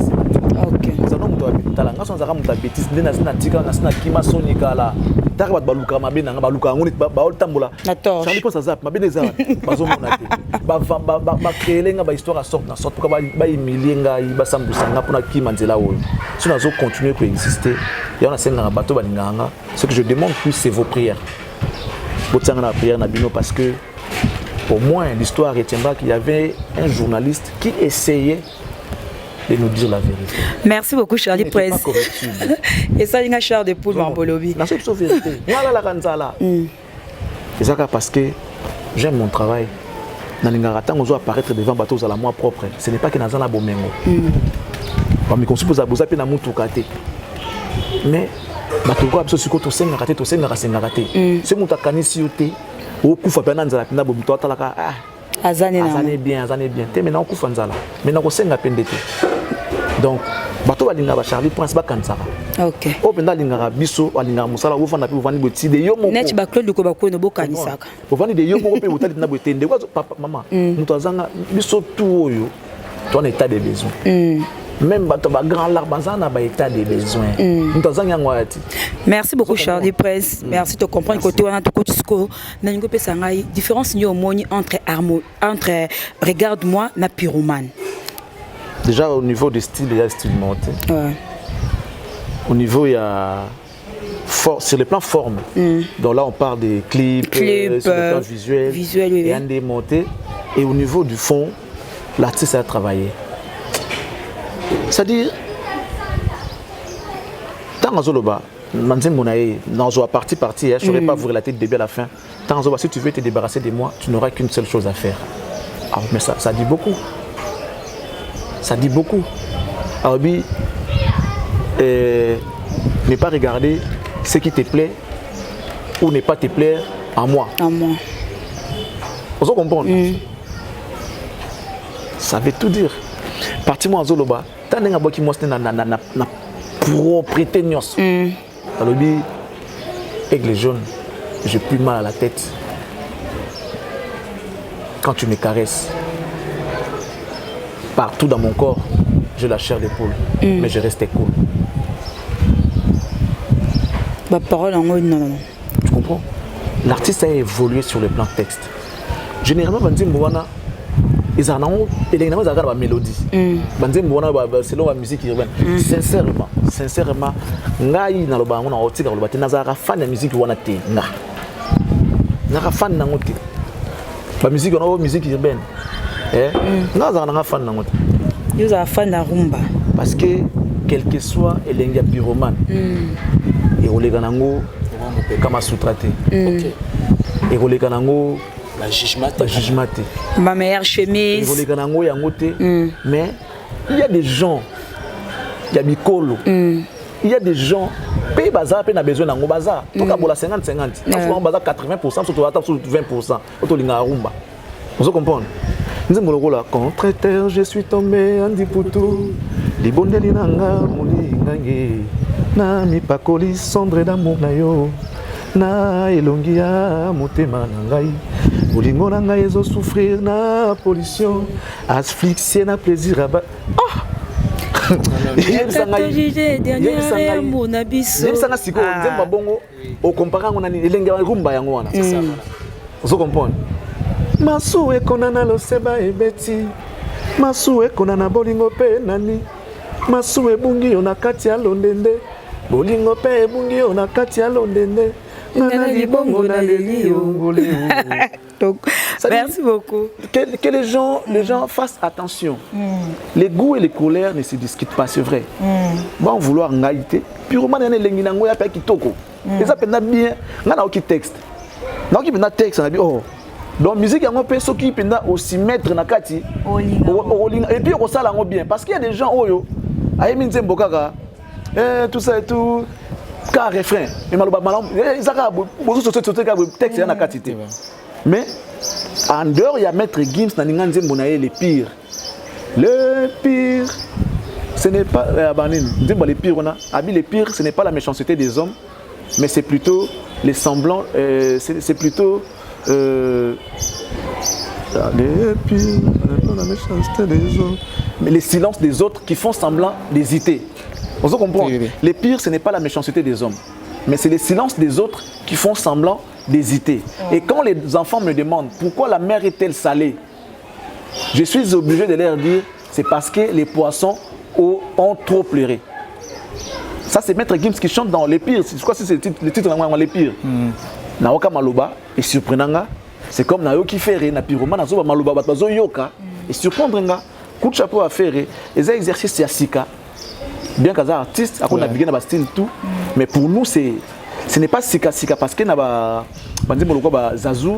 OK kozarno mutabitala ngaso nzaka mutabétis ndena sina tika na sina kima sonika la taka bat baluka mabena nga baluka ngoni ba tambola Charlie pense zap mabena za bazo mona te ba créer nga ba histoire à sorte na sorte pour ba humilier nga ba sambusa nga pona kima nzela oyo si nazo continuer pour exister et on a senga bato balinganga ce que je demande plus c'est vos prières la prière parce que au moins l'histoire retiendra qu'il y avait un journaliste qui essayait de nous dire la vérité. Merci beaucoup Charlie Presse. Et ça, il y a Charles de Poule en Bolobi. C'est la vérité. Et ça parce que j'aime mon travail. Dans les garatans, on doit apparaître devant bateau à la moi propre. Ce n'est pas que dans la bomengo. Mais qu'on suppose à vous appeler dans mon toukate. Mais bateau quoi absolument quand on s'est raté, on s'est raté. C'est mon takani si yoté. Au coup fa pena nzala pena bobuto atalaka azane bien. Te maintenant on coup fa nzala. Maintenant on s'est ngapende te. Donc bateau balinga ba Charlie Prince ba kansaka. OK. O penda linga biso alinga musala wo fana pe vandi boti de yo moko. Net ba Claude ko ba ko no bokanisaka. Wo vandi de yo moko pe botali na botende kwa papa mama. Muto azanga biso tout oyo. Toi en état de besoin. Même bato ba grand l'arbre na ba état de besoin. Muto azanga ngwati. Merci beaucoup Charlie Presse. Merci de comprendre côté wana to kotisko na ngo pesa ngai différence ni omoni entre regarde-moi na pyromane. Déjà au niveau du style, il y a style monté. Ouais. Au niveau il y a sur le plan forme. Donc là on parle des clips sur le plan visuel et un démonté. Et au niveau du fond, l'artiste a travaillé. C'est-à-dire tant Zoloba, dans partie, je ne saurais pas vous relater du début à la fin. Tant Zoloba, si tu veux te débarrasser de moi, tu n'auras qu'une seule chose à faire. Alors, mais ça dit beaucoup. Ça dit beaucoup. Alors, ne pas regarder ce qui te plaît ou ne pas te plaire à moi. À moi. Vous comprenez? Ça veut tout dire. Parti-moi à Zoloba, tu as un peu qui m'a propriété nios. Avec les jaunes, j'ai plus mal à la tête. Quand tu me caresses, partout dans mon corps, j'ai la chair d'épaule, mais je restais cool. Ma parole en haut, non. Tu comprends? L'artiste a évolué sur le plan texte. Généralement, on dit Moana, ils en ont la mélodie. Selon la musique urbaine. Sincèrement, ngai na loba ngona otika loba te nazara fan ya musique wana te nga. Naka fan na ngote. Ba musique ona musique urbaine. Nazara na fan na ngote. Yo za fan na rumba. Parce que quel que soit elengi pyromane. Et olega nango kama sutrate. OK. Et olega nango la jugement. Ma meilleure chemise. Mais il y a des gens, il y a Mikolo, il y a des gens, pays bazar, pays n'a besoin d'un bazar. Donc à 50-50, souvent bazar 80%, surtout 20%. Vous comprenez? Contre terre, je suis tombé en diputu. Libondeli nanga mulingange, na mi pakoli sombre d'amour na yo. Na elongia motema nangai bolingo nangai ezo souffrir na pollution asphyxié na plaisir aba yebisanga siko nzemba bongo okompara ngo nani elenge rumba yango wana ozo comprendre masu ekona na loseba ebeti masu ekona na bolingo pe nani masu ebungi yo na kati ya londende bolingo pe ebungi yo na kati ya londende. Donc, merci beaucoup. Que les gens fassent attention. Les goûts et les colères ne se discutent pas, c'est vrai. Bon, vouloir ngaïté. Puis, on a un lenginango ya qui toko. Et ça peut être bien. On a un texte. On a un texte. On a dit oh. Donc, musique yango peut qui peut aussi mettre na kati. Et puis on ça là bien parce qu'il y a des gens oyo. Aïe minze mbokaka. Tout ça et tout. Car refrain, mais en dehors il y a Maître Gims les pires. Le pire, ce n'est pas les pires les pires, ce n'est pas la méchanceté des hommes, mais c'est plutôt les semblants, c'est plutôt les pires, ce n'est pas la méchanceté des hommes, mais les silences des autres qui font semblant d'hésiter. On se comprend. Oui. Les pires, ce n'est pas la méchanceté des hommes, mais c'est les silences des autres qui font semblant d'hésiter. Et quand les enfants me demandent pourquoi la mer est-elle salée, je suis obligé de leur dire c'est parce que les poissons ont trop pleuré. Ça, c'est Maître Gims qui chante dans Les Pires. Je crois que c'est le titre Les Pires. na waka maloba et surprenanga c'est comme na yo qui fait na pyromane na zo maloba bazo yoka et surprendre nga coup de chapeau à faire et les exercices ya sika bien qu'un artiste a qu'on naviguer dans ba style tout mais pour nous ce n'est pas sika parce que na ba bandi moloko ba zazu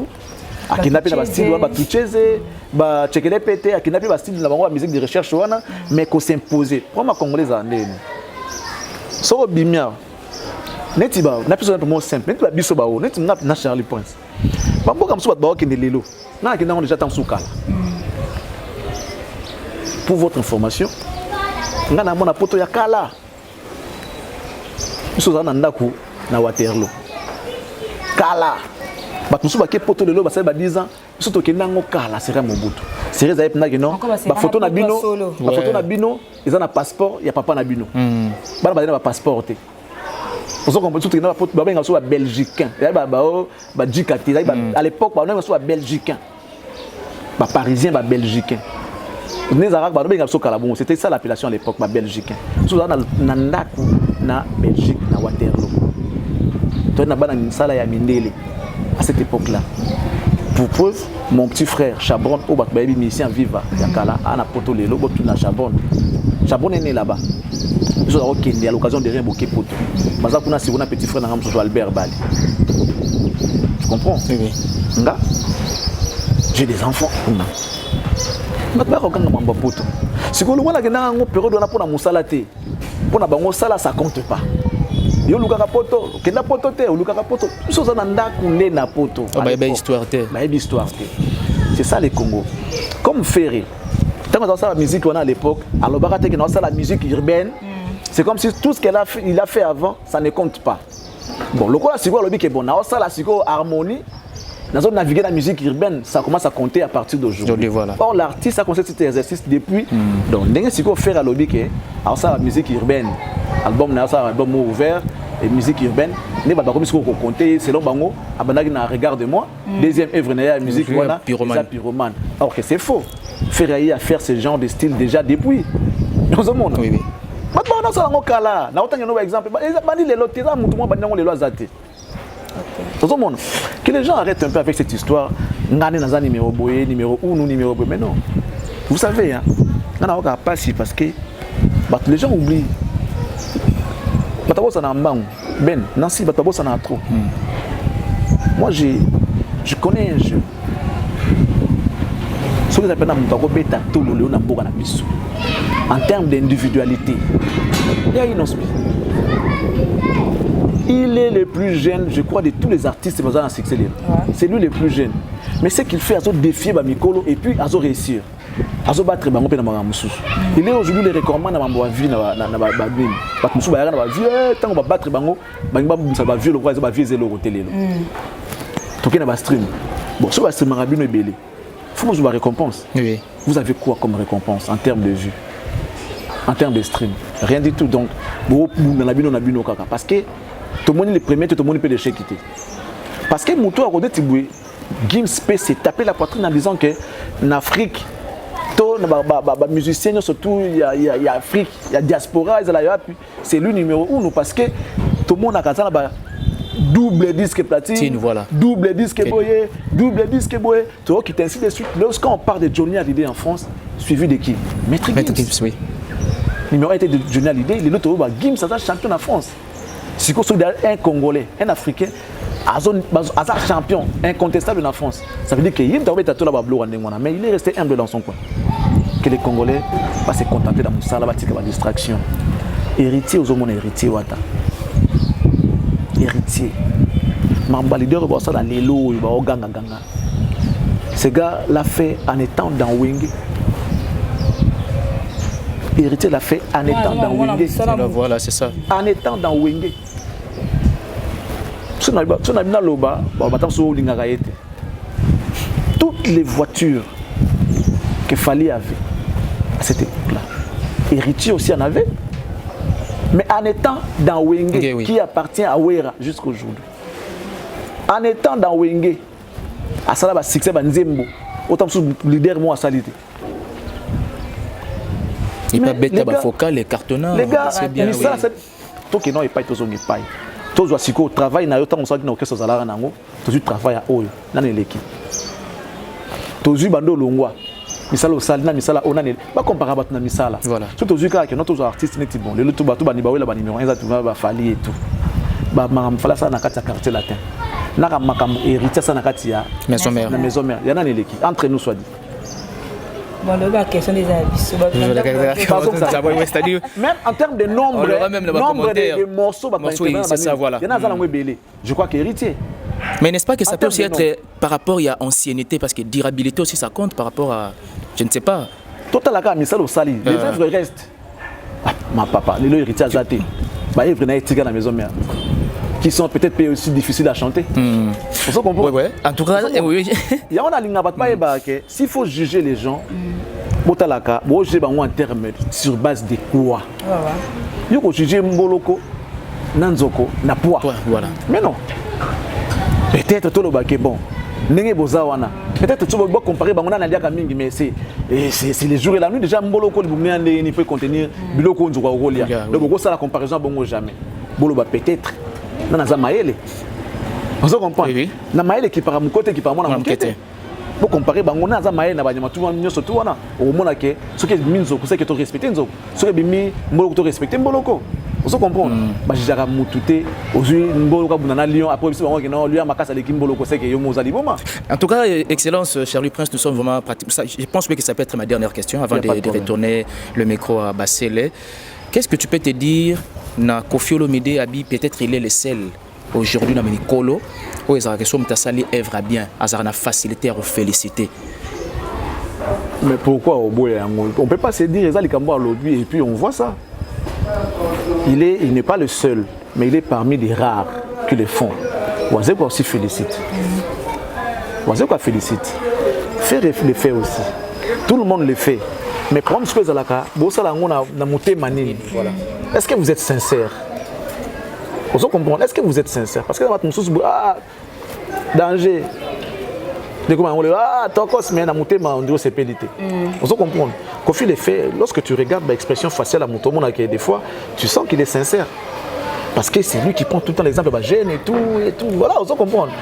a kidnappé na ba style ba tucheze ba chekele pété a kidnappé ba style na bango musique de recherche wana mais qu'on s'imposer pour ma congolais andene so bimia neti ba na piso na simple neti ba biso ba o neti na Charlie Prince ba mboka mso ba okende lelo na kenda on déjà tant soukala pour votre information nga na mona poto ya kala biso za na ndako na Waterloo kala ba tusu ba ke poto lelo ba sala ba 10 ans biso to kenda ngo kala sera Mobutu sera za epna ke non ba photo na bino eza na passeport ya papa na bino bana ba na passeport te ozo comprendre tout na poto ba benga so ba belgicain ya ba djikati à l'époque ba na so ba belgicain ba parisien ba belgicain les arabes ba benga so kala bon c'était ça l'appellation à l'époque ba belgicain so na ndako na Belgique na Waterloo to na bana misala ya mindele à cette époque-là. Pour preuve, mon petit frère Chabron, au Batbaïbi, musicien viva, Yakala, Ana Poto Lelo, Botuna Chabron. Chabron est né là-bas. Je suis à l'occasion de rien bouquet Poto. Baza Kuna, si vous avez un petit frère, c'est Albert Bali. Tu comprends? Oui. J'ai des enfants. Poto. Si vous avez une période où on a moussalate, pour la bango sala, ça compte pas. Yo lukaka poto kenda poto te lukaka poto so za nda kunde na poto ba histoire te c'est ça les Congo comme Ferré tant que ça la musique on a à l'époque alors barate que ça la musique urbaine c'est comme si tout ce qu'il a fait avant ça ne compte pas bon le quoi c'est quoi le bi que bon na ça la siko harmonie dans zone naviguer la musique urbaine ça commence à compter à partir d'aujourd'hui voilà. Or l'artiste a commencé cet exercice depuis donc ndenge siko faire à lobby que alors ça la musique urbaine album na ça album ouvert et musique urbaine ne ba comme siko compter selon bango abanaki na regarde-moi deuxième œuvre na la musique voilà pyromane alors que c'est faux Ferraille à faire ce genre de style déjà depuis dans ce monde oui maintenant on ça ngoka là na autant un exemple bani les lots ça mutu mo banango les lois zate dans ce monde que les gens arrêtent un peu avec cette histoire ngane na za numéro boye numéro 1 numéro boye mais non vous savez hein ngana oka pas si parce que les gens oublient Batabo ça na mbang ben Nancy Batabo ça na trop moi je connais un jeu ce que j'appelle Mutako beta tout le na mboka na biso en termes d'individualité il y a une ospi il est le plus jeune je crois de tous les artistes basés en succès c'est lui le plus jeune mais ce qu'il fait à défier ba mikolo et puis à réussir à battre bango pe na manga mususu il est aujourd'hui les recommande na mambo vie na ba bim ba mususu ba na ba vie tant ba battre bango ba musa ba vie le quoi ba vie zelo rotelelo toki na ba stream bon so ba stream na bino ebele faut vous ba récompense oui vous avez quoi comme récompense en termes de vues en termes de stream rien du tout donc bo na bino kaka parce que tout le monde le premier tout le monde peut le quitter parce que muto a rodé tiboué Gims peut se taper la poitrine en disant que en Afrique musiciens surtout il y a Afrique il y a diaspora c'est le numéro 1 parce que tout le monde a quand double disque platine voilà. double disque boye tout qui ainsi de suite lorsqu'on parle de Johnny Hallyday en France suivi de qui Maître Gims oui numéro 1 de Johnny Hallyday il est l'autre Gims c'est champion en France si un Congolais un Africain Azar champion incontestable en France. Ça veut dire qu'il y a un mais il est resté humble dans son coin. Que les Congolais vont se contenter dans la distraction. Héritier aux hommes héritier wata. Héritier. Mamba leader va ça dans les lots, il va au ganga. Ce gars l'a fait en étant dans Wenge. Héritier l'a fait en étant dans Wenge. Voilà, c'est ça. En étant dans Wenge. Toutes les voitures que Fali avait à cette époque-là, Héritier aussi en avait, mais en étant dans Wenge, okay, oui. Qui appartient à Wera jusqu'au jour. En étant dans Wenge, à Salaba Sixé Banzembo, autant que leader moi à Salité. Il peut bêter les cartonnants. Les gars, c'est bien. Toi qui n'as pas été aux tous doit siko travail na yo tant on soit na orchestre zalaka nango tous travail à oyo nana eleki tous bando longwa misala osali na misala onane ba comparable na misala voilà surtout tous que notre artiste neti bon le tout ba ba nibawe la ba numéro 1 za tout ba fali et tout ba makam fala ça na kati ya quartier latin na makam héritier ça na kati ya maison mère na maison mère yana eleki entre nous soit dit. Bon, la question des avis. Même en termes de nombre, de morceaux, c'est ça, voilà. Je crois qu'héritier. Mais n'est-ce pas que ça peut aussi être par rapport à ancienneté, parce que durabilité aussi ça compte par rapport à, je ne sais pas. Total la misal au sali, les œuvres restent. Ma papa, les héritiers azaté, bah œuvres na éthique à la maison mère, qui sont peut-être aussi difficiles à chanter. Pour ça qu'on peut. Ouais. En tout cas, oui. Il y a on a l'ingna pas que s'il faut juger les gens, botalaka, bon juger en termes sur base de quoi. Il faut juger Mboloko, Nanzoko, na poids. Voilà. Mais non. Peut-être tout le baquet bon. N'engé bozawana. Peut-être tu vas comparer bango na liaka mingi mais c'est les jours et la nuit déjà Mboloko le bugné ne peut contenir biloko nzoka rolia. Donc beaucoup ça la comparaison bongo jamais. Boloba peut-être na za maele. On se comprend. Na maele qui par mon côté qui par moi na mon côté. Pour comparer bango na za maele na banyama tout nyoso tout wana au mona ke ce que minzo ko c'est que tu respecter nzo. Ce que bimi Mboloko to respecter Mboloko. On se comprend. Bah j'ai mutute aujourd'hui Mboloko bunana Lyon après c'est bango que non lui a makasa l'équipe Mboloko c'est que yo mozali boma. En tout cas excellence Charlie Prince, nous sommes vraiment pratiques. Je pense que ça peut être ma dernière question avant de retourner le micro à Bassele. Qu'est-ce que tu peux te dire na Koffi Olomide Abi peut-être il est le seul aujourd'hui dans Minikolo où ils ont question de sali œuvre bien azarna facilité à féliciter. Mais pourquoi au bout on peut pas se dire ça les Kambo lobby et puis on voit ça. Il n'est pas le seul mais il est parmi les rares qui le font. Wazeko aussi félicite. Wazeko félicite. Faire le fait aussi. Tout le monde le fait. Mais comme ce que vous avez dit, est-ce que vous êtes sincère? Vous comprenez? Est-ce que vous êtes sincère? Parce que dans votre souci, danger. On c'est pédité. Vous comprenez? Koffi le fait, lorsque tu regardes l'expression faciale à Moutomo, des fois, tu sens qu'il est sincère. Parce que c'est lui qui prend tout le temps l'exemple de gêne et tout. Voilà, vous comprenez?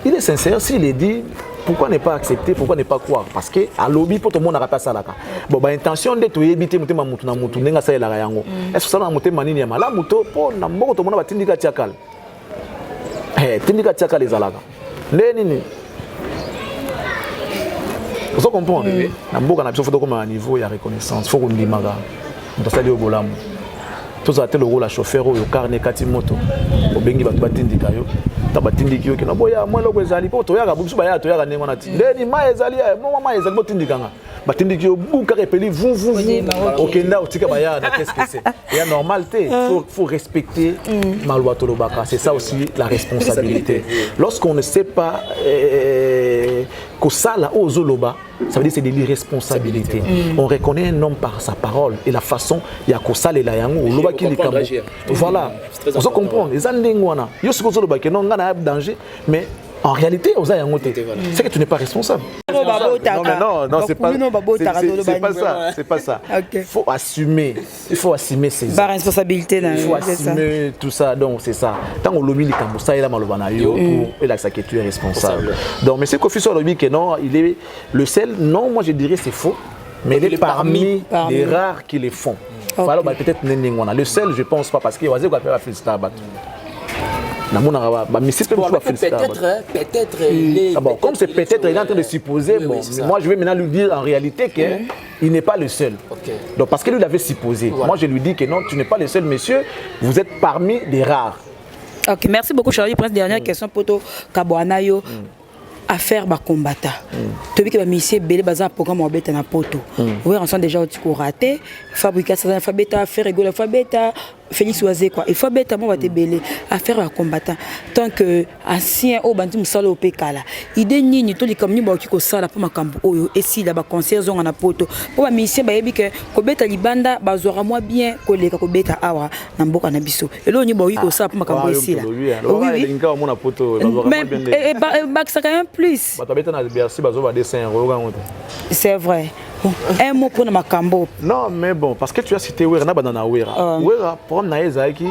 Il est sincère, s'il est dit. Pourquoi ne pas accepter? Pourquoi ne pas croire? Parce que à lobby pour tout le monde n'a pas ça là. Bon bah intention de tout éviter muté ma mutu na mutu nenga ça la yango. Est-ce que ça na muté manini ya mala muto pour na mboko tout le monde va tindika tiakal. Tindika tiakal les alaka. Nini? Vous comprenez? Na mboka na biso faut comme un niveau ya reconnaissance. Faut qu'on limaga. On doit aller au bolamu. Tous à tel rôle la chauffeur au carnet kati moto. Au bengi batu batindika yo. Tabatindiki yo kina boya moi loko ezali po to yaka busu ba ya to yaka nengo na ti ndeni ma ezali mo ma ezali botindikanga batindiki yo buka repeli vou okenda otika ba ya qu'est-ce que c'est il y a normalité faut respecter malwa tolobaka c'est ça aussi la responsabilité lorsqu'on ne sait pas que ça là ozoloba ça veut dire c'est de l'irresponsabilité on reconnaît un homme par sa parole et la façon ya ko sala la yango loba ki likambo voilà on se comprend les andengwana yo ce que ozoloba ke non ngana danger mais en réalité c'est que tu n'es pas responsable. Non, c'est pas ça. Il faut assumer ses actes. Responsabilité. Il faut assumer tout ça. Donc c'est ça. Tant qu'on lobby les Kambosa et la Malobana pour et là ça que tu es responsable. Donc mais c'est Koffi Olomide que non, il est le seul. Non, moi je dirais c'est faux. Mais il est parmi les rares qui les font. Voilà, peut-être le seul, je pense pas parce qu'il va faire la félicité à battre. Peut-être comme c'est peut-être il est en train de supposer, bon, moi je vais maintenant lui dire en réalité qu'il n'est pas le seul. Donc parce que lui il avait supposé. Moi je lui dis que non, tu n'es pas le seul monsieur, vous êtes parmi les rares. Ok, merci beaucoup Charlie Prince. Dernière question pour toi, Kabouanayo. Affaire ba combattant. Tu vois que ba monsieur belé bazar programme au beta na poto. Oui, on sent déjà au tico raté, fabrication d'alphabet, faire rigolo alphabet, Félix Oisé quoi. Il faut bêta moi va te belé affaire ba combattant. Tant que ancien au bandi musala au pekala. Idée nini to li comme ni ba ki ko sala pour makambo oyo et si la ba concert zonga na poto. Pour ba monsieur ba yebi que ko beta libanda ba zora moi bien ko leka ko beta awa na mboka na biso. Et là ni ba ki ko sala pour makambo ici là. Oui. Mais ba ça quand même plus. C'est vrai. Un mot pour Makambo. Non, mais bon, parce que tu as cité Wera, Banana Wera. Wera, pour Naezaki,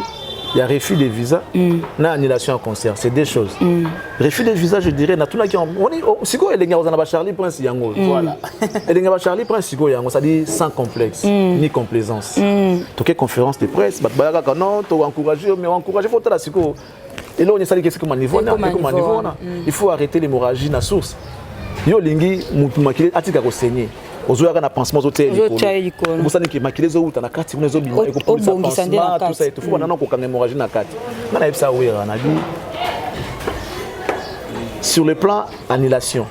il y a refus de visa, na annulation en concert, c'est deux choses. Refus de visa, je dirais, na tout qui on est si quoi les gars on a Charlie Prince yango, voilà. Les gars Charlie Prince si quoi yango, ça dit sans complexe ni complaisance. Toutes les conférences de presse, bah non, tu encourager mais encourager faut ta siko. Et là on est sali qu'est-ce que niveau il faut arrêter l'hémorragie na source. Yo lingi mutu makile atika ko saigner. Ozoyaka na pansement zotel ikolo. Musani ki makile zo uta na kati kuna zo bima eko pour ça pansement tout ça et tout faut na ko kanga hémorragie na kati. Na yebisa wera na bi sur le plan annulation.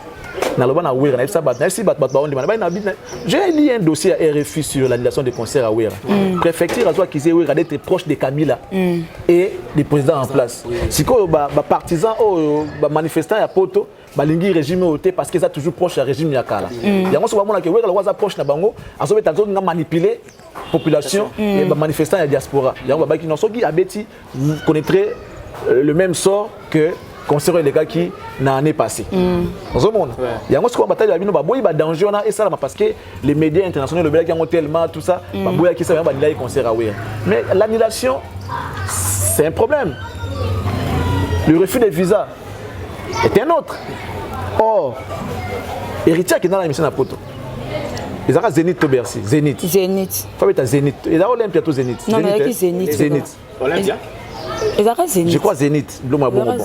Na loba na wera na yebisa bat na si bat ba on demande ba na bi j'ai lié un dossier à RFI sur l'annulation des concerts à wera. Préfecture a accusé wera d'être proche de Camilla et des présidents en place. Si ko ba partisans ou ba manifestants à Poto balingi régime oté parce que ça toujours proche à régime yakala. Yango so ba mona ke wera la waza proche na bango aso beta zo nga manipuler population et ba manifestants à diaspora. Yango ba ki no soki abeti vous connaîtrez le même sort que concernant les gars qui n'a année passée. Dans le monde. Yango so bataille ya bino ba boyi ba danger na et ça parce que les médias internationaux le bel qui ont tellement tout ça ba boya ki ça ba dilai concert à wera. Mais l'annulation c'est un problème. Le refus des visas est un autre. Or, héritier qui est dans la mission à Poto. Ils ont Zénith to Bercy. Zénith. Zénith. Il faut mettre Zénith. Ils ont Olympia to Zénith. Non, mais qui Zénith. Zénith. Olympia. Ils ont Zénith. Je crois Zénith. Bon.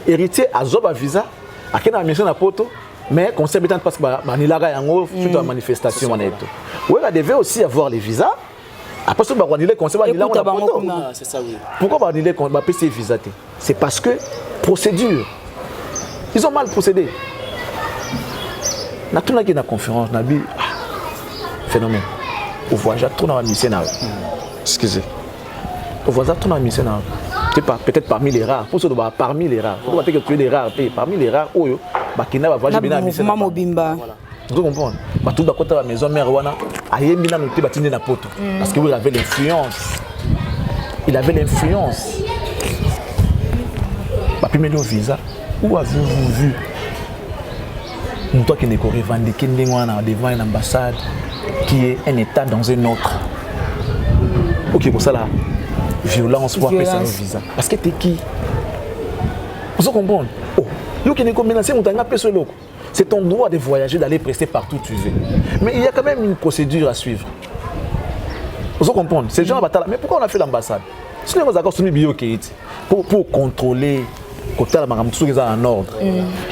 Héritier a Zoba visa. À qui dans la mission à Poto. Mais conseil bétant parce que Manilaga yango suite à la manifestation maneto. Oui, il devait aussi avoir les visas. Après ça, on va annuler le conseil Manilaga à Poto. C'est ça oui. Pourquoi on va annuler le PC visa? C'est parce que procédure. Ils ont mal procédé. Na tout na conférence na bi phénomène. Au voyage tout na mission na. Excusez. Au voyage tout na mission na. C'est pas peut-être parmi les rares. Pour ça parmi les rares. Faut pas que tu es les rares, parmi les rares oyo bakina va voyager bien na mission. Maman Mobimba. Vous comprenez? Ba tout d'accord la maison mère wana ayembi na noté batine na poto parce que il avait l'influence. Il avait l'influence. Ba puis le visa. Où avez-vous vu toi qui n'est qu'au revendiquer devant une ambassade qui est un État dans un autre? Ok, pour ça la violence pour appeler ça un visa. Parce que t'es qui? Vous comprenez? Oh, vous qui n'est qu'au menacé, c'est ton droit de voyager, d'aller prester partout où tu veux. Mais il y a quand même une procédure à suivre. Vous comprenez? Ces gens battent. Mais pourquoi on a fait l'ambassade? Si nous avons d'accord sur pour contrôler. En ordre.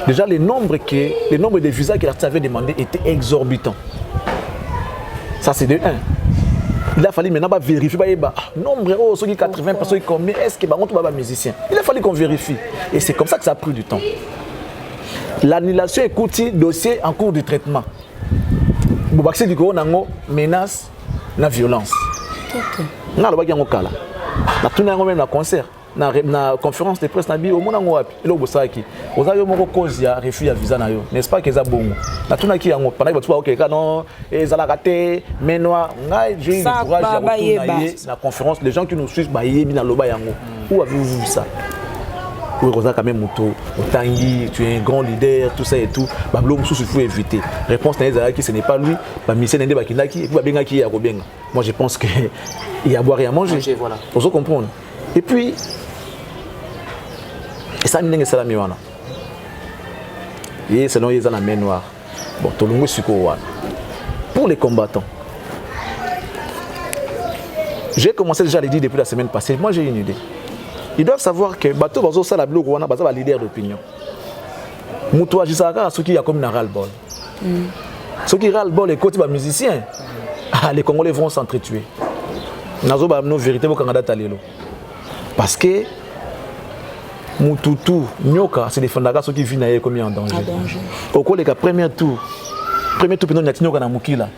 Déjà, le nombre de visas que l'artiste avait demandé était exorbitant. Ça, c'est de 1. Il a fallu maintenant vérifier. Nombre, ceux qui 80 personnes, combien est-ce que on va musicien? Il a fallu qu'on vérifie. Et c'est comme ça que ça a pris du temps. L'annulation est coûtée, dossier en cours de traitement. Bobaxé du coup, menace, la violence. On a tout même la concert. Na conférence de presse na bi au mona ngwapi elo bosaki ozayo moko cause ya refus ya visa na yo n'est-ce pas que ça bongo na tuna ki yango pendant que tu ok non ezala raté menwa ngai j'ai eu le courage ya retourner na conférence les gens qui nous suivent ba yebi na loba yango où avez-vous vu ça? Oui, Rosa quand même moto Otangi, tu es un grand leader tout ça et tout ba blo mususu il faut éviter réponse na ezala qui ce n'est pas lui ba mission ndé ba kinaki et puis ba benga ki ya kobenga. Moi je pense que il y a à boire et à manger voilà faut comprendre. Et puis, ça n'est pas la wana. Et selon les la main noire. Bon, tout le monde est pour les combattants. J'ai commencé déjà à le dire depuis la semaine passée. Moi, j'ai une idée. Ils doivent savoir que bateau bazo ça la bleu wana baza ba leader d'opinion. Muto ajisaka ceux qui a comme ras-le-bol. Ceux qui ras-le-bol et côté ba musiciens. Les Congolais vont s'entretuer. Nazo ba no vérité au Canada talelo. Parce que Mututu, Nyoka, c'est des fondagats qui vivent comme en danger. Au cours des premier tour, nous avons Nyoka na Mukila.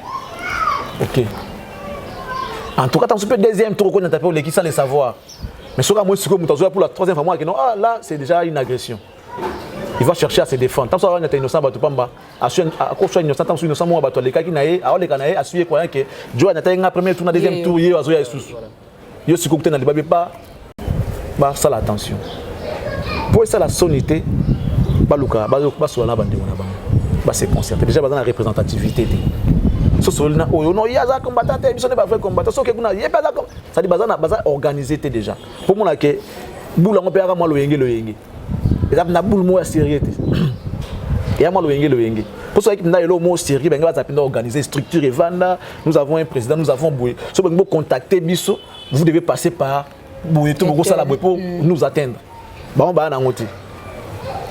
Ok. En tout cas, tu peux deuxième tour, on a tapé l'équipe sans le savoir. Mais ce que pour la troisième fois, ah là, c'est déjà une agression. Il va chercher à se défendre. Tant que tu es innocent, tu es innocent, tu es innocent, tu es innocent, à suivre quoi que Joe a été premier tour, deuxième tour, il y a eu ce côté dans le bébé pas. Bah ça l'attention. Pour ça la sonité, bah Luka, bah soit là bandé on a bah c'est concerté. Déjà dans la représentativité. Sosolina, oh non, il y a des combattants, ils sont pas vrais combattants. Sauf que il y a pas d'accord. Ça dit bazar organisé déjà. Pour moi que boule on peut avoir moi le yenge. Et ça na boule moi sérieux. Et moi le yenge. Pour ça que na le mot sérieux ben va s'appeler organiser structure et vanda. Nous avons un président, nous avons Boye. Si vous voulez contacter Bisso, vous devez passer par Boye tout ça la pour nous atteindre. Ba on ba na ngoti.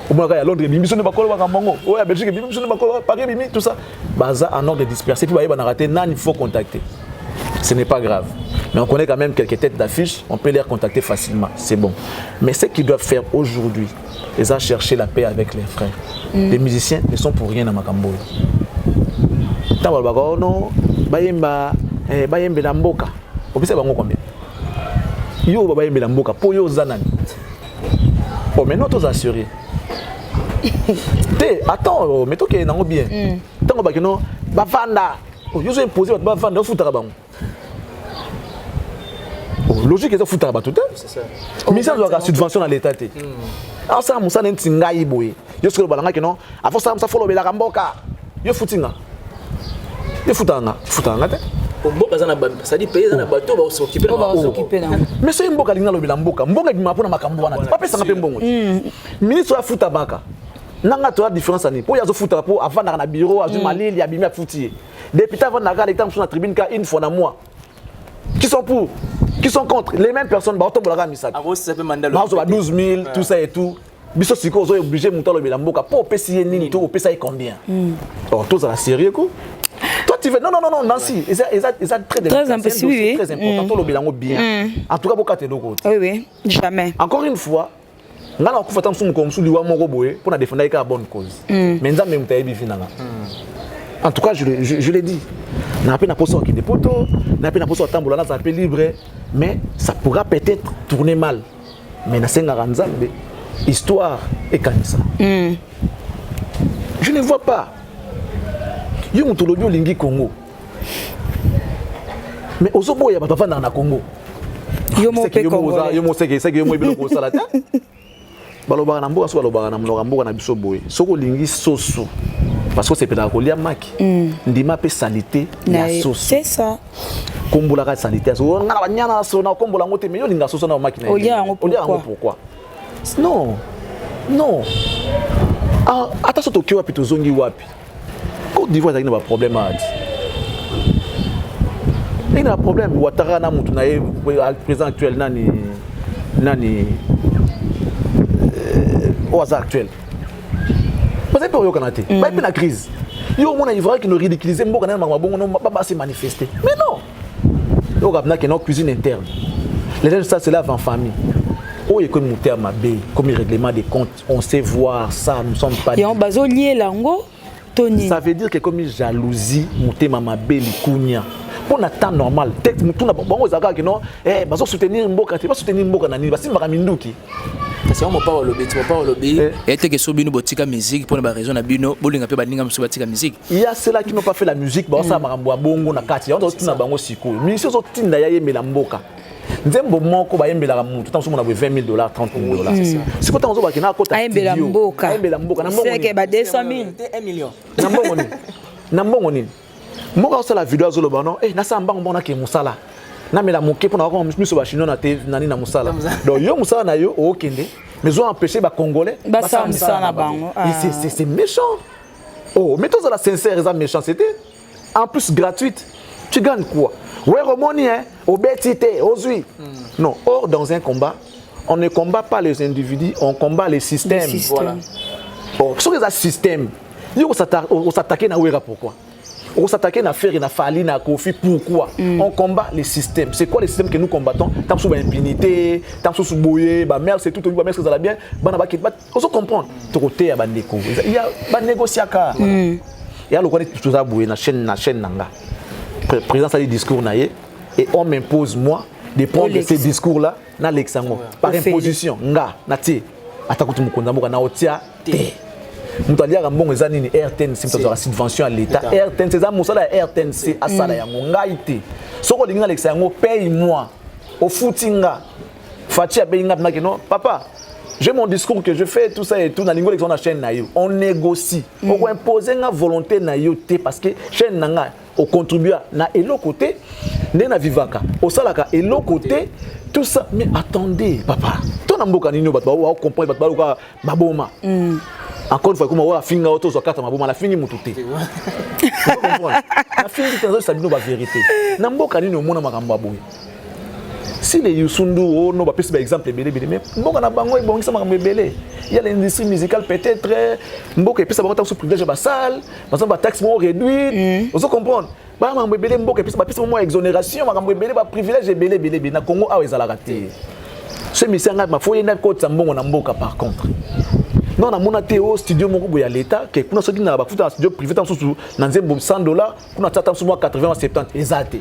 Au moins, il y a Londres, Bimission de Bakolo, Wakambango, ouais, Belgique, Bimission de Bakolo, Paris, Bimi, tout ça. Baza en ordre de disperser, puis il va il faut contacter. Ce n'est pas grave. Mais on connaît quand même quelques têtes d'affiche, on peut les contacter facilement, c'est bon. Mais ce qu'ils doivent faire aujourd'hui, ils ont cherché la paix avec les frères. Les musiciens ne sont pour rien dans Makamboy. Tant que Bakolo, non, Bayemba Lamboka. Vous savez combien? Yo, Bayemba Lamboka, pour yo Zanani. Oh, mais non, tous assurés. Attends, mais toi qui es bien. Tant que non, bavanda. Yo j'ai imposé votre bavanda foutre à bango. Logique c'est foutre à bango tout c'est ça. Mais ça doit avoir subvention dans l'état té. Alors ça musa n'tinga iboye. Yo ce que balanga que non, avant ça follow bela kamboka. Yo foutinga. Yo foutanga té. Mboka za na ça dit payer za na bateau ba s'occuper na. Mais c'est mboka linga lobela mboka. Mboka bima pona makambo wana. Pas pesa ngapé mbongo. Ministre wa fouta baka. Nanga to la différence ani pour yazo foutre pour avant na bureau azu malili ya bimi fouti député avant na l'état sur la tribune ka une fois na mois qui sont pour qui sont contre les mêmes personnes ba otombola ka misaka avant ça peut mandat 12 000 tout ça et tout biso siko zo obligé muta lobela mboka pour pesier nini to pesa combien oh tous à sérieux quoi toi tu veux non Nancy ils très important lobela ngo bien en tout cas boka te loko oui jamais encore une fois ngana okufa tant sumu comme liwa moko boye pour na défendre la bonne cause mais nza même tayebi finanga en tout cas je l'ai dit na peine poso qui des poteaux na peine poso tambola na ça peut libre mais ça pourra peut-être tourner mal mais na senga nzambe histoire et kanisa je ne vois pas yo mutolobi olingi Congo mais ozoboya bato vanda na Congo yo mo pe Congo yo mo seke yo mo ibilo ko sala ta balobaka na mboka so balobaka na mnoka mboka na biso boye soko lingi soso parce que c'est pédagogie maki ndima pe salité ya soso c'est ça kombola ka salité so ngana banyana so na kombola ngote mais yo linga soso na maki na olia pourquoi non ata so tokyo wapi tozongi wapi Côte d'Ivoire a un problème il y a un problème Ouattara na mutu na président actuel nani au hasard actuel. Parce que pour yo kanate, pas une crise. Yo mon Ivoire qui nous ridiculiser mboka na mabongo no pas se manifester. Mais non. Yo gabna que nos cuisine interne. Les gens ça c'est là en famille. Oh écoute mon terme bé comme règlement des comptes, on sait voir ça, nous sommes pas. Et on bazo lié lango Tony. Ça veut dire que comme jalousie monter mama bé likunya. Pour un temps normal, texte tout na bongo zaka que non, bazo soutenir mboka, tu pas soutenir mboka na nini, basi maka minduki. C'est on pas au lobby et que sobino botika musique pour la raison na bino bolinga pe baninga musu batika musique. Il y a ceux-là qui n'ont pas fait la musique, ba ça makambo bongo na kati. On doit tout na bango siko. Ministre zo tinda ya yemela mboka. Nzembo moko ba yembela mutu tant na $20 000 $30 000. C'est quand on zo ba kina kota yembela mboka. Yembela mboka na mbongo. C'est que ba 200 000 1 million. Na mbongo ni. Na mbongo ni. Moko ça la vidéo zo lo bano na sa mbango bona ke musala. Na mela moké pour na ko miso ba chino na te nani na musala. Donc yo musala na yo o kende. Mais ils ont empêché les Congolais. C'est méchant. Oh, mais tous à la sincère, ils ont méchanceté. En plus, gratuite. Tu gagnes quoi? Ouais, Romoni, au bêtité, aux huiles. Non, or, dans un combat, on ne combat pas les individus, on combat les systèmes. Voilà. Oh, sur les systèmes, ils s'attaquer à Ouera pourquoi? On s'attaque à faire une Fali, à Kofi, pourquoi? On combat les systèmes. C'est quoi les systèmes que nous combattons? Tant sur l'impunité, tant sur Boye, mère, c'est tout, mère, c'est ça bien. On se comprend. Il y a des négociations. Il y a le tout ça, Boye, la chaîne Nanga. Le président a dit discours, et on m'impose, moi, de prendre ces discours-là dans l'examen. Par imposition, Nga, Nati, Atakutu Mukondambo, Naotia, T. Mutaliaka mbongo eza nini RTNC mutazwa subvention à l'état RTNC eza musala ya RTNC asala ya ngai soko linga lexa yango paye moi au footinga Fatia Benga na non papa j'ai mon discours que je fais tout ça et tout na lingo lexa na chaîne na yo on négocie on imposer nga volonté na yo té parce que chaîne nanga au contribuer na elo côté nena vivaka au salaka elo côté tout ça mais attendez papa ton amboka nino bato ba comprendre bato ba baboma encore une fois comme wa finga auto zo kata maboma la fini mututé la fini tanzo sabino ba vérité na mboka nino mona makambo boye si les Yusundu oh no ba pesi ba exemple belé mais mboka na bango e bongisa makambo belé il y a l'industrie musicale peut-être mboka pesa ba sous privilège ba salle par exemple ba taxe mo réduite vous comprendre ba makambo belé mboka pesa ba pesa mo exonération makambo belé ba privilège belé na Congo a ezala raté ce misanga ma foye na ko tsambongo na mboka par contre non na mona théo studio moko boya l'état que kuna soki na ba futa studio privé tant sous na nzembo $100 kuna tata sous 80 à 70 exact.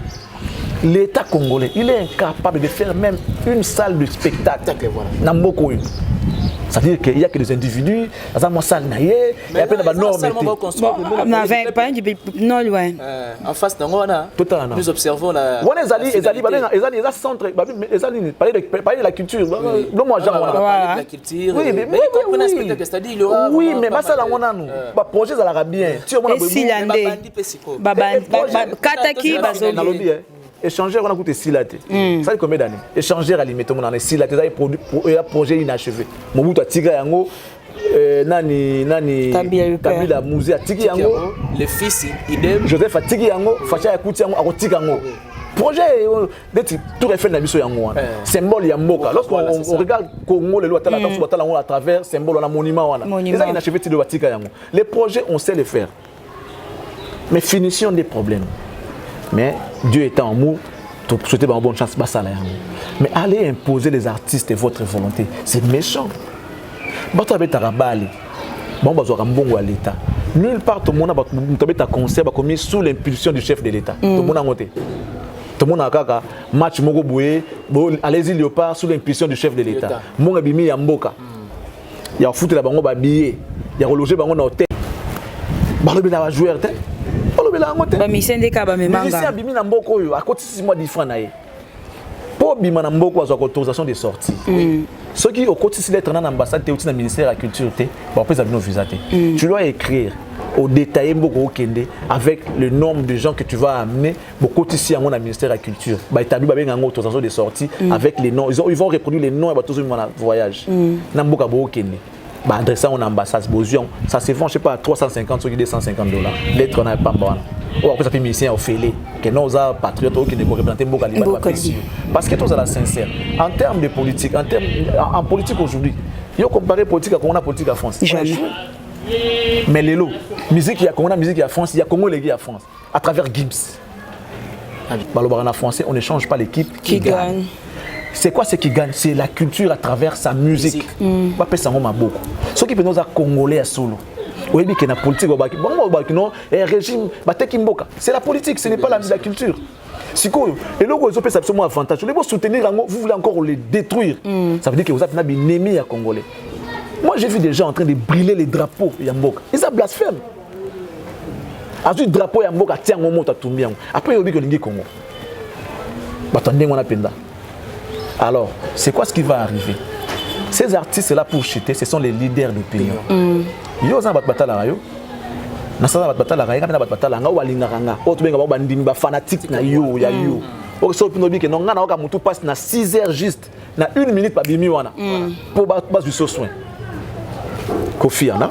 L'État congolais, il est incapable de faire même une salle de spectacle. Voilà. Ça veut dire qu'il n'y a que des individus, dans une salle, il y a plein de normes. Non, loin. En face de nous observons la. Parler de la culture. Oui, mais ça, le projet, ça l'a bien. Échangeur, on a coûté silaté. Ça fait combien d'années? Échangeur alimentaire, on a silaté, ça est un projet inachevé. Mobutu a tigre yango, nani Kabila Mouzé a tigre yango. Le fils, idem. Joseph a tigre yango, Facha a coûté yango, a tigre yango. Projet d'être tout refait dans la yango. Symbole yamboka. Lorsqu'on regarde Congo, les lois à travers symbole, on a monument. Et ça inachevé de la tigre yango. Les projets, on sait les faire. Mais finition des problèmes. Mais Dieu étant en nous, tu souhaites une bonne chance. Mais allez imposer les artistes votre volonté, c'est méchant. Bato avec Tarabali, bon bazo ambongo à l'État. Nulle part tout le monde a concert commis sous l'impulsion du chef de l'État. Tout le monde a monté. Tout le monde a kaka match moko boué, allez-y Léopard sous l'impulsion du chef de l'État. Mon abimi yamboka. Il y a foutu la bango ba billet, il y a relogé bango na hôtel. Balobi la joueur té. Ba misende ka ba memanga. Ici abimi na mboko oyo a côté 6 mois d'ifra na ye. Po bima na mboko azo autorisation de sortie. Ceux qui au côté si lettre na ambassade té ou na ministère de la culture té, ba pesa bino visa té. Tu dois écrire au détail mboko okende avec le nombre de gens que tu vas amener beaucoup ici à mon ministère de la culture. Ba établi ba benga autorisation de sortie avec les noms, ils vont reproduire les noms et ba tous mon voyage. Na mboka bo okende. Bah adressé à une ambassade Bozion, ça se vend je sais pas à 350 ou $250. Lettre n'a pas bon. Ou après ça fait musicien au fêlé que nous a patriotes qui ne représenter beaucoup Liban parce que tout ça la sincère en termes de politique en politique aujourd'hui. Yo comparer politique à Congo na politique à France. Mais les lots musique il y a Congo na musique il y a France, il y a Congo les gars à France à travers Gibbs. En français, on ne change pas l'équipe qui gagne. C'est quoi ce qui gagne? C'est la culture à travers sa musique. Pas ça beaucoup. Ce qui peut nous congolais à solo. Oui, mais la politique, régime, c'est la politique, ce n'est pas la culture. Si les logos ont absolument avantage. Vous voulez soutenir, vous voulez encore les détruire. Ça veut dire que vous êtes un ennemi à Congolais. Moi, j'ai vu des gens en train de brûler les drapeaux Yamboka. Ils ont blasphème. Après, le drapeau Yamboka tient un moment à tout bien. Après, il y a eu le Congo. Attendez, on a penda. Alors, c'est quoi ce qui va arriver? Ces artistes-là, pour chuter, ce sont les leaders du pays. Yo, ça va battre la yo. Nasa va battre la raïga, na battre la nga, ou alingaranga. Autre bien, ba ndimi ba fanatique na yo, ya yo. Au so pinobi que non ngana oka mutu passe na 6 heures juste, na 1 minute pa bimi wana. Pour bas du soin. Kofi ana,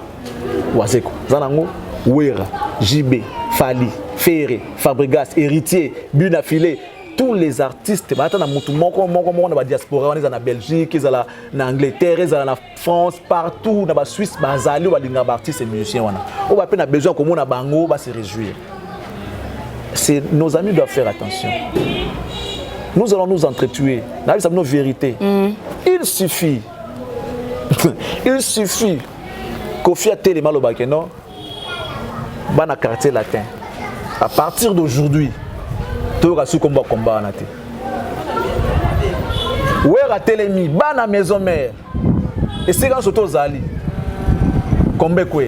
Wazeko, Zanango, Wera, JB, Fali, Ferré, Fabregas, Héritier, Bunafilé. Tous les artistes, bah attends, on a diaspora, on est en Belgique, ils sont en Angleterre, ils sont en France, partout, on a Suisse, Bazali, on a des artistes et musiciens. On va peine besoin comme on a bango, on va se réjouir. Nos amis doivent faire attention. Nous allons nous entretuer. Nous avons nos vérités. Il suffit Kofi a télé mal au Bakeno, dans le quartier latin. À partir d'aujourd'hui, tout le combat combat en athée. Où est la télémie? Bana maison mère. Et c'est quand surtout Zali. Combat quoi?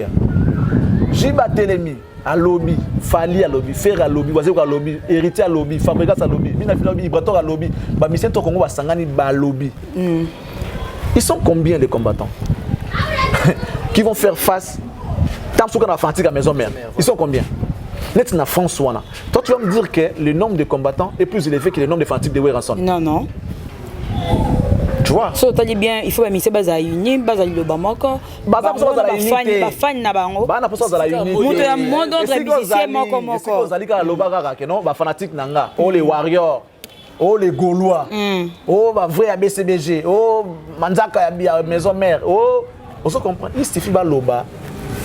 Jiba télémie. À lobby, Fali à lobby, Fer à lobby, Wazeko à lobby, Héritier à lobby, Fabregas à lobby, Minafil à lobby, Ibrator à lobby, Bamissien Tokongo va Sangani à lobby. Ils sont combien de combattants qui vont faire face tant qu'on a fatigue à maison mère? Ils sont combien? Net na France wana. Toi tu vas me dire que le nombre de combattants est plus élevé que le nombre de fanatiques de Weranson. Non, non. Tu vois? So tu dis bien, il faut misser baza uni, baza le bamako. Baza pour ça la unité. Ba fan na bango. Ba na pour ça la unité. Moto ya monde autre musicien moko moko. C'est que zalika lobaka que non, ba fanatique nanga. Oh les warriors. Oh les Gaulois. Oh ba vrai ABCBG. Oh Manzaka ya maison mère. Oh on se comprend. Il suffit ba loba.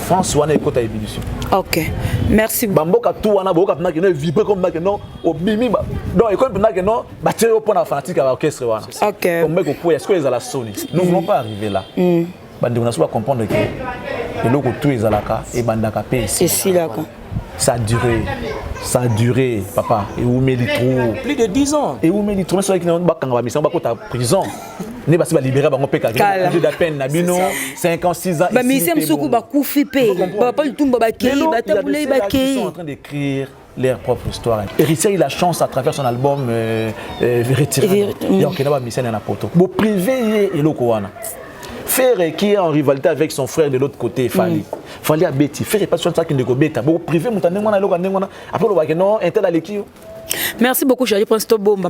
France wana ekota ébullition. OK. Merci beaucoup. Bamboka tout wana boka pena que non vibrer comme na que non au bimi ba. Donc école pena que non ba tirer au point fanatique à orchestre wana. OK. Comme mec ko est-ce que les ala soni. Nous ne voulons pas arriver là. Bande on a comprendre que eloko tout ezalaka et bandaka pe ici. C'est si là. Ça a duré, papa. Et où met les trous? Plus de 10 ans. Et où met les trous? C'est vrai qu'il y a une mission, en prison. Ne pas se libérer, on peut pas de peine, 5 ans, 6 ans. Mais c'est un soukou bakoufi pe. Pas du tout bakei, bataboulé bakei. Ils sont en train d'écrire leur propre histoire. Héritier a eu la chance à travers son album Retiré. Il y a une mission dans la poto. Bon privé et l'okoana. Faire qui est en rivalité avec son frère de l'autre côté, Fali a Betty. Faire pas sur ça qui ne go beta. Bon privé mon tande mona loka ndengona. Après le wa que non intel aleki. Merci beaucoup Charlie pour cette bombe.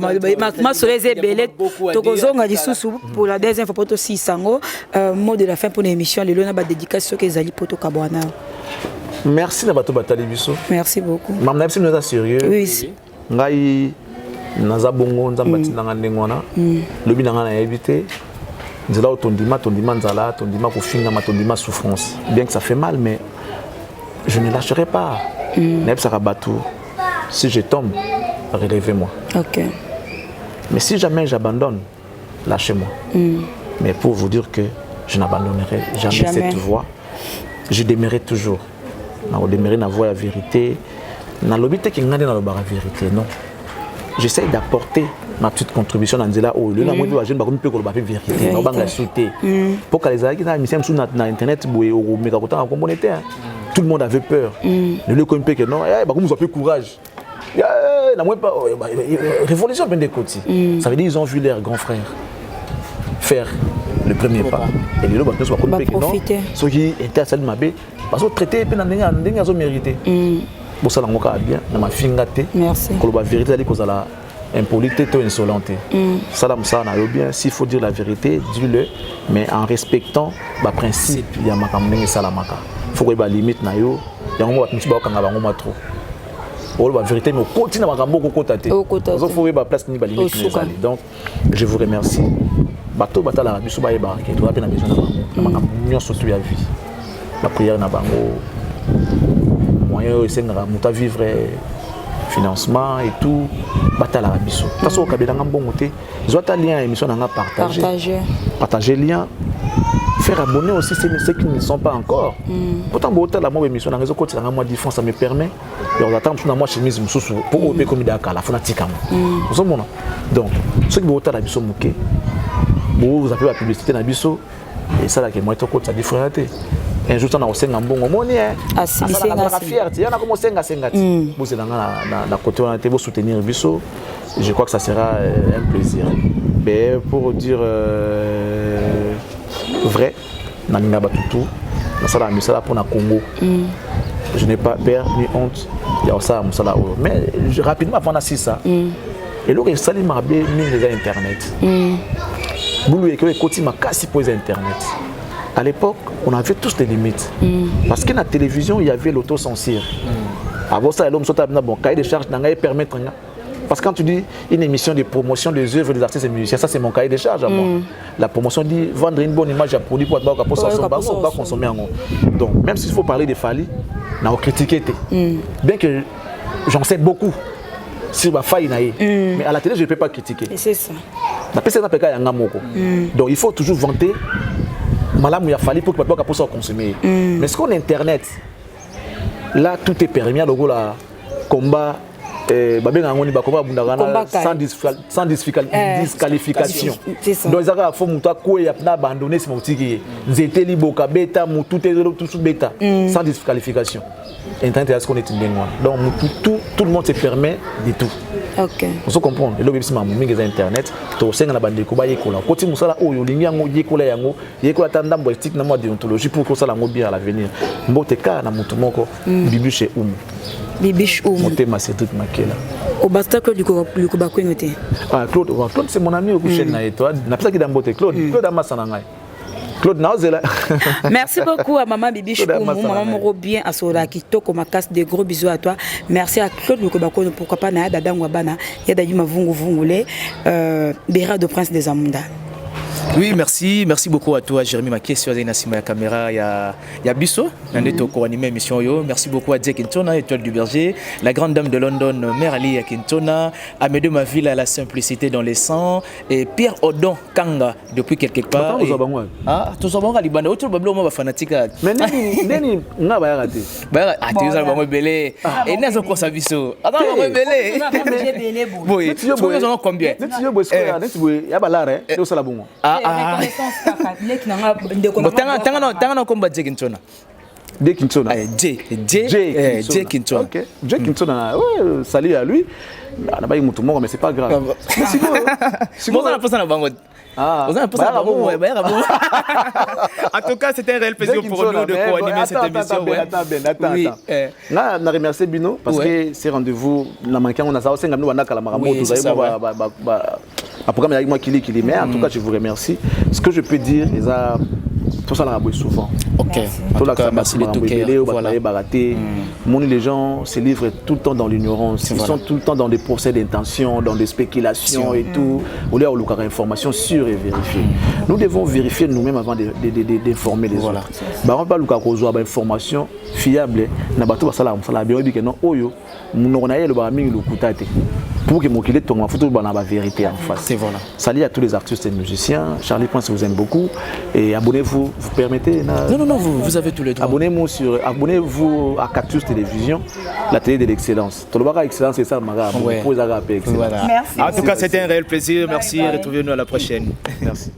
Ma soleil est belle. Tokozonga disusu pour la deuxième fois pour to 600. Mot de la fin pour l'émission le lona ba dédicace que Zali poto Kabwana. Merci na bato batali biso. Merci beaucoup. Mamna merci nous sérieux. Oui. Ngai naza bongo nzamba tinanga ndengona. Lobi nanga na éviter. Nzela tondima nzala, tondima kofingama, tondima souffrance. Bien que ça fait mal, mais je ne lâcherai pas. Si je tombe, relevez-moi. Ok. Mais si jamais j'abandonne, lâchez-moi. Mais pour vous dire que je n'abandonnerai jamais cette voie, je demeurerai toujours. Je demeurerai dans la voie de la vérité. Dans l'obité qui est dans la vérité, non. J'essaie d'apporter ma petite contribution dans Nzela où le namoui de jeune bakomi pe ko ba vérité na banga sauter pour que les amis na mission sur internet boye au meka kota ko bonete tout le monde avait peur le komi pe que non bakomi zo peu courage na moi pas révolution ben des côtés ça veut dire ils ont vu leurs grands frères faire le premier pas et les autres bakomi pe que non ceux qui étaient celle mabé parce que traiter pe na ndenge zo mérité bon ça la ngoka bien na ma fingate merci ko ba vérité ali ko zala impolite ou insolente. Salam sana bien, s'il faut dire la vérité, dis-le, mais en respectant le principe, il y a makamne salamaka. Faut que la limite na yo, il y a un moment où tu vas bango trop. Oh la vérité mais continue à makambo ko kotate. Il faut que place ni ba limite. Donc je vous remercie. Bato batala biso ba yeba ke to apena besoin na bango. Na makambo surtout ya vie. La prière na bango. Moyen essayer de muta vivre financement et tout batala biso taso kabela ngambongo te zota lien émission na partager lien faire abonner aussi ceux qui ne sont pas encore pourtant bota la moi émission na réseau côté na moi difference ça me permet de attendre sur moi chemise mususu pour ope comme dakala fanatique vous mona donc ceux qui bota la biso muke vous avez la publicité na biso et ça là que moi to côté ça différent un jour on a aussi un bon moment fierté il y en a comme senga vous c'est dans la côté on a été soutenir Bisso je crois que ça sera un plaisir mais pour dire vrai naninga batutu na sala misala pour na Congo je n'ai pas peur ni honte il y a ça musala mais rapidement avant na ça et là il sali mabé mine les internet boulou et que côté ma casse pour les internet. À l'époque, on avait tous des limites. Parce que dans la télévision, il y avait l'autocensure. Avant ça, l'homme sautait bon cahier de charge n'a permettre. Parce que quand tu dis une émission de promotion des œuvres des artistes et musiciens, ça c'est mon cahier de charge à moi. La promotion dit vendre une bonne image à produit pour pas consommer en gros. Donc même s'il faut parler de Fali, on a critiqué. Bien que j'en sais beaucoup sur ma faille, mais à la télé je ne peux pas critiquer. C'est ça. Donc il faut toujours vanter. Malam il a fallu pour que tu puisses consommer. Mais ce qu'on internet, là tout est permis. Donc là, combat, sans disqualification. Donc il faut abandonner ce motif. Zété liboka bêta, tout est tout bêta, sans disqualification. Internet est ce qu'on est une donc tout tout le monde se permet de tout. Ok. Vous comprenez? Et là, il y a Internet, tu as un bande de combat, il y a un côté de ça, il y a un déontologie pour que ça soit bien à l'avenir. Je suis Bibi chez Oum. Bibi chez Oum. Mon thème, c'est tout maquillé là. Au basta Claude, Claude, c'est mon ami au coucher de toi. Je sais qu'il est Claude. Claude a massé Claude Naozela. Merci beaucoup à maman Bibi Choumou, maman Moro bien à Sola Kitoko Makas, des gros bisous à toi. Merci à Claude Lukobako, pourquoi pas na Dada Ngwabana, Yada Yuma Vungu Vungule, Béra de Prince des Amunda. Oui, merci beaucoup à toi, Jérémy Maké, sur la caméra. Il y a Bisso, pour animer l'émission. Merci beaucoup à Dje Kintona, Étoile du Berger, la grande dame de London, Mère Ali Kintona, Amédée Maville à la simplicité dans les sangs, et Pierre Odon Kanga, depuis quelque part. Ah, tout ça, on va libérer. Autre bablo, on va fanatique. Mais Neni, on va rater. Ah, tu vas me belé. Et n'est-ce pas ça, Bisso? Attends, on va me belé. Oui, tu veux combien? Tu veux Tanga combat Dje Kintona. Dje Kintona. Dje Kintona. Ok. Dje Kintona. Ouais, salut à lui. Là-bas il mouton mais c'est pas grave. Mais sinon, on a pas ça na bango. Ah, en tout cas, c'était un réel plaisir pour nous de co-animer cette émission. Attends. Là, on a remercié Bino parce que ces rendez-vous, on a ça aussi, on a programme avec moi qui mais en tout cas, je vous remercie. Ce que je peux dire, tout ça, on a souvent. Ok. Merci de tout cœur. Les gens se livrent tout le temps dans l'ignorance. Ils sont tout le temps dans des procès d'intention, dans des spéculations et tout. On a des informations sûres et vérifiées. Nous devons vérifier nous-mêmes avant d'informer les autres. On ne peut pas avoir des informations fiables. Pour que mon client tombe en photo, la vérité en face. Salut à tous les artistes et musiciens. Charlie Prince vous aime beaucoup. Et abonnez-vous, vous permettez. Non, vous avez tous les droits. Abonnez-vous à Cactus Télévision, la télé de l'excellence. Tout le monde a excellence, c'est ça, Merci. En tout cas, c'était un réel plaisir. Merci. Retrouvez-nous à la prochaine. Merci.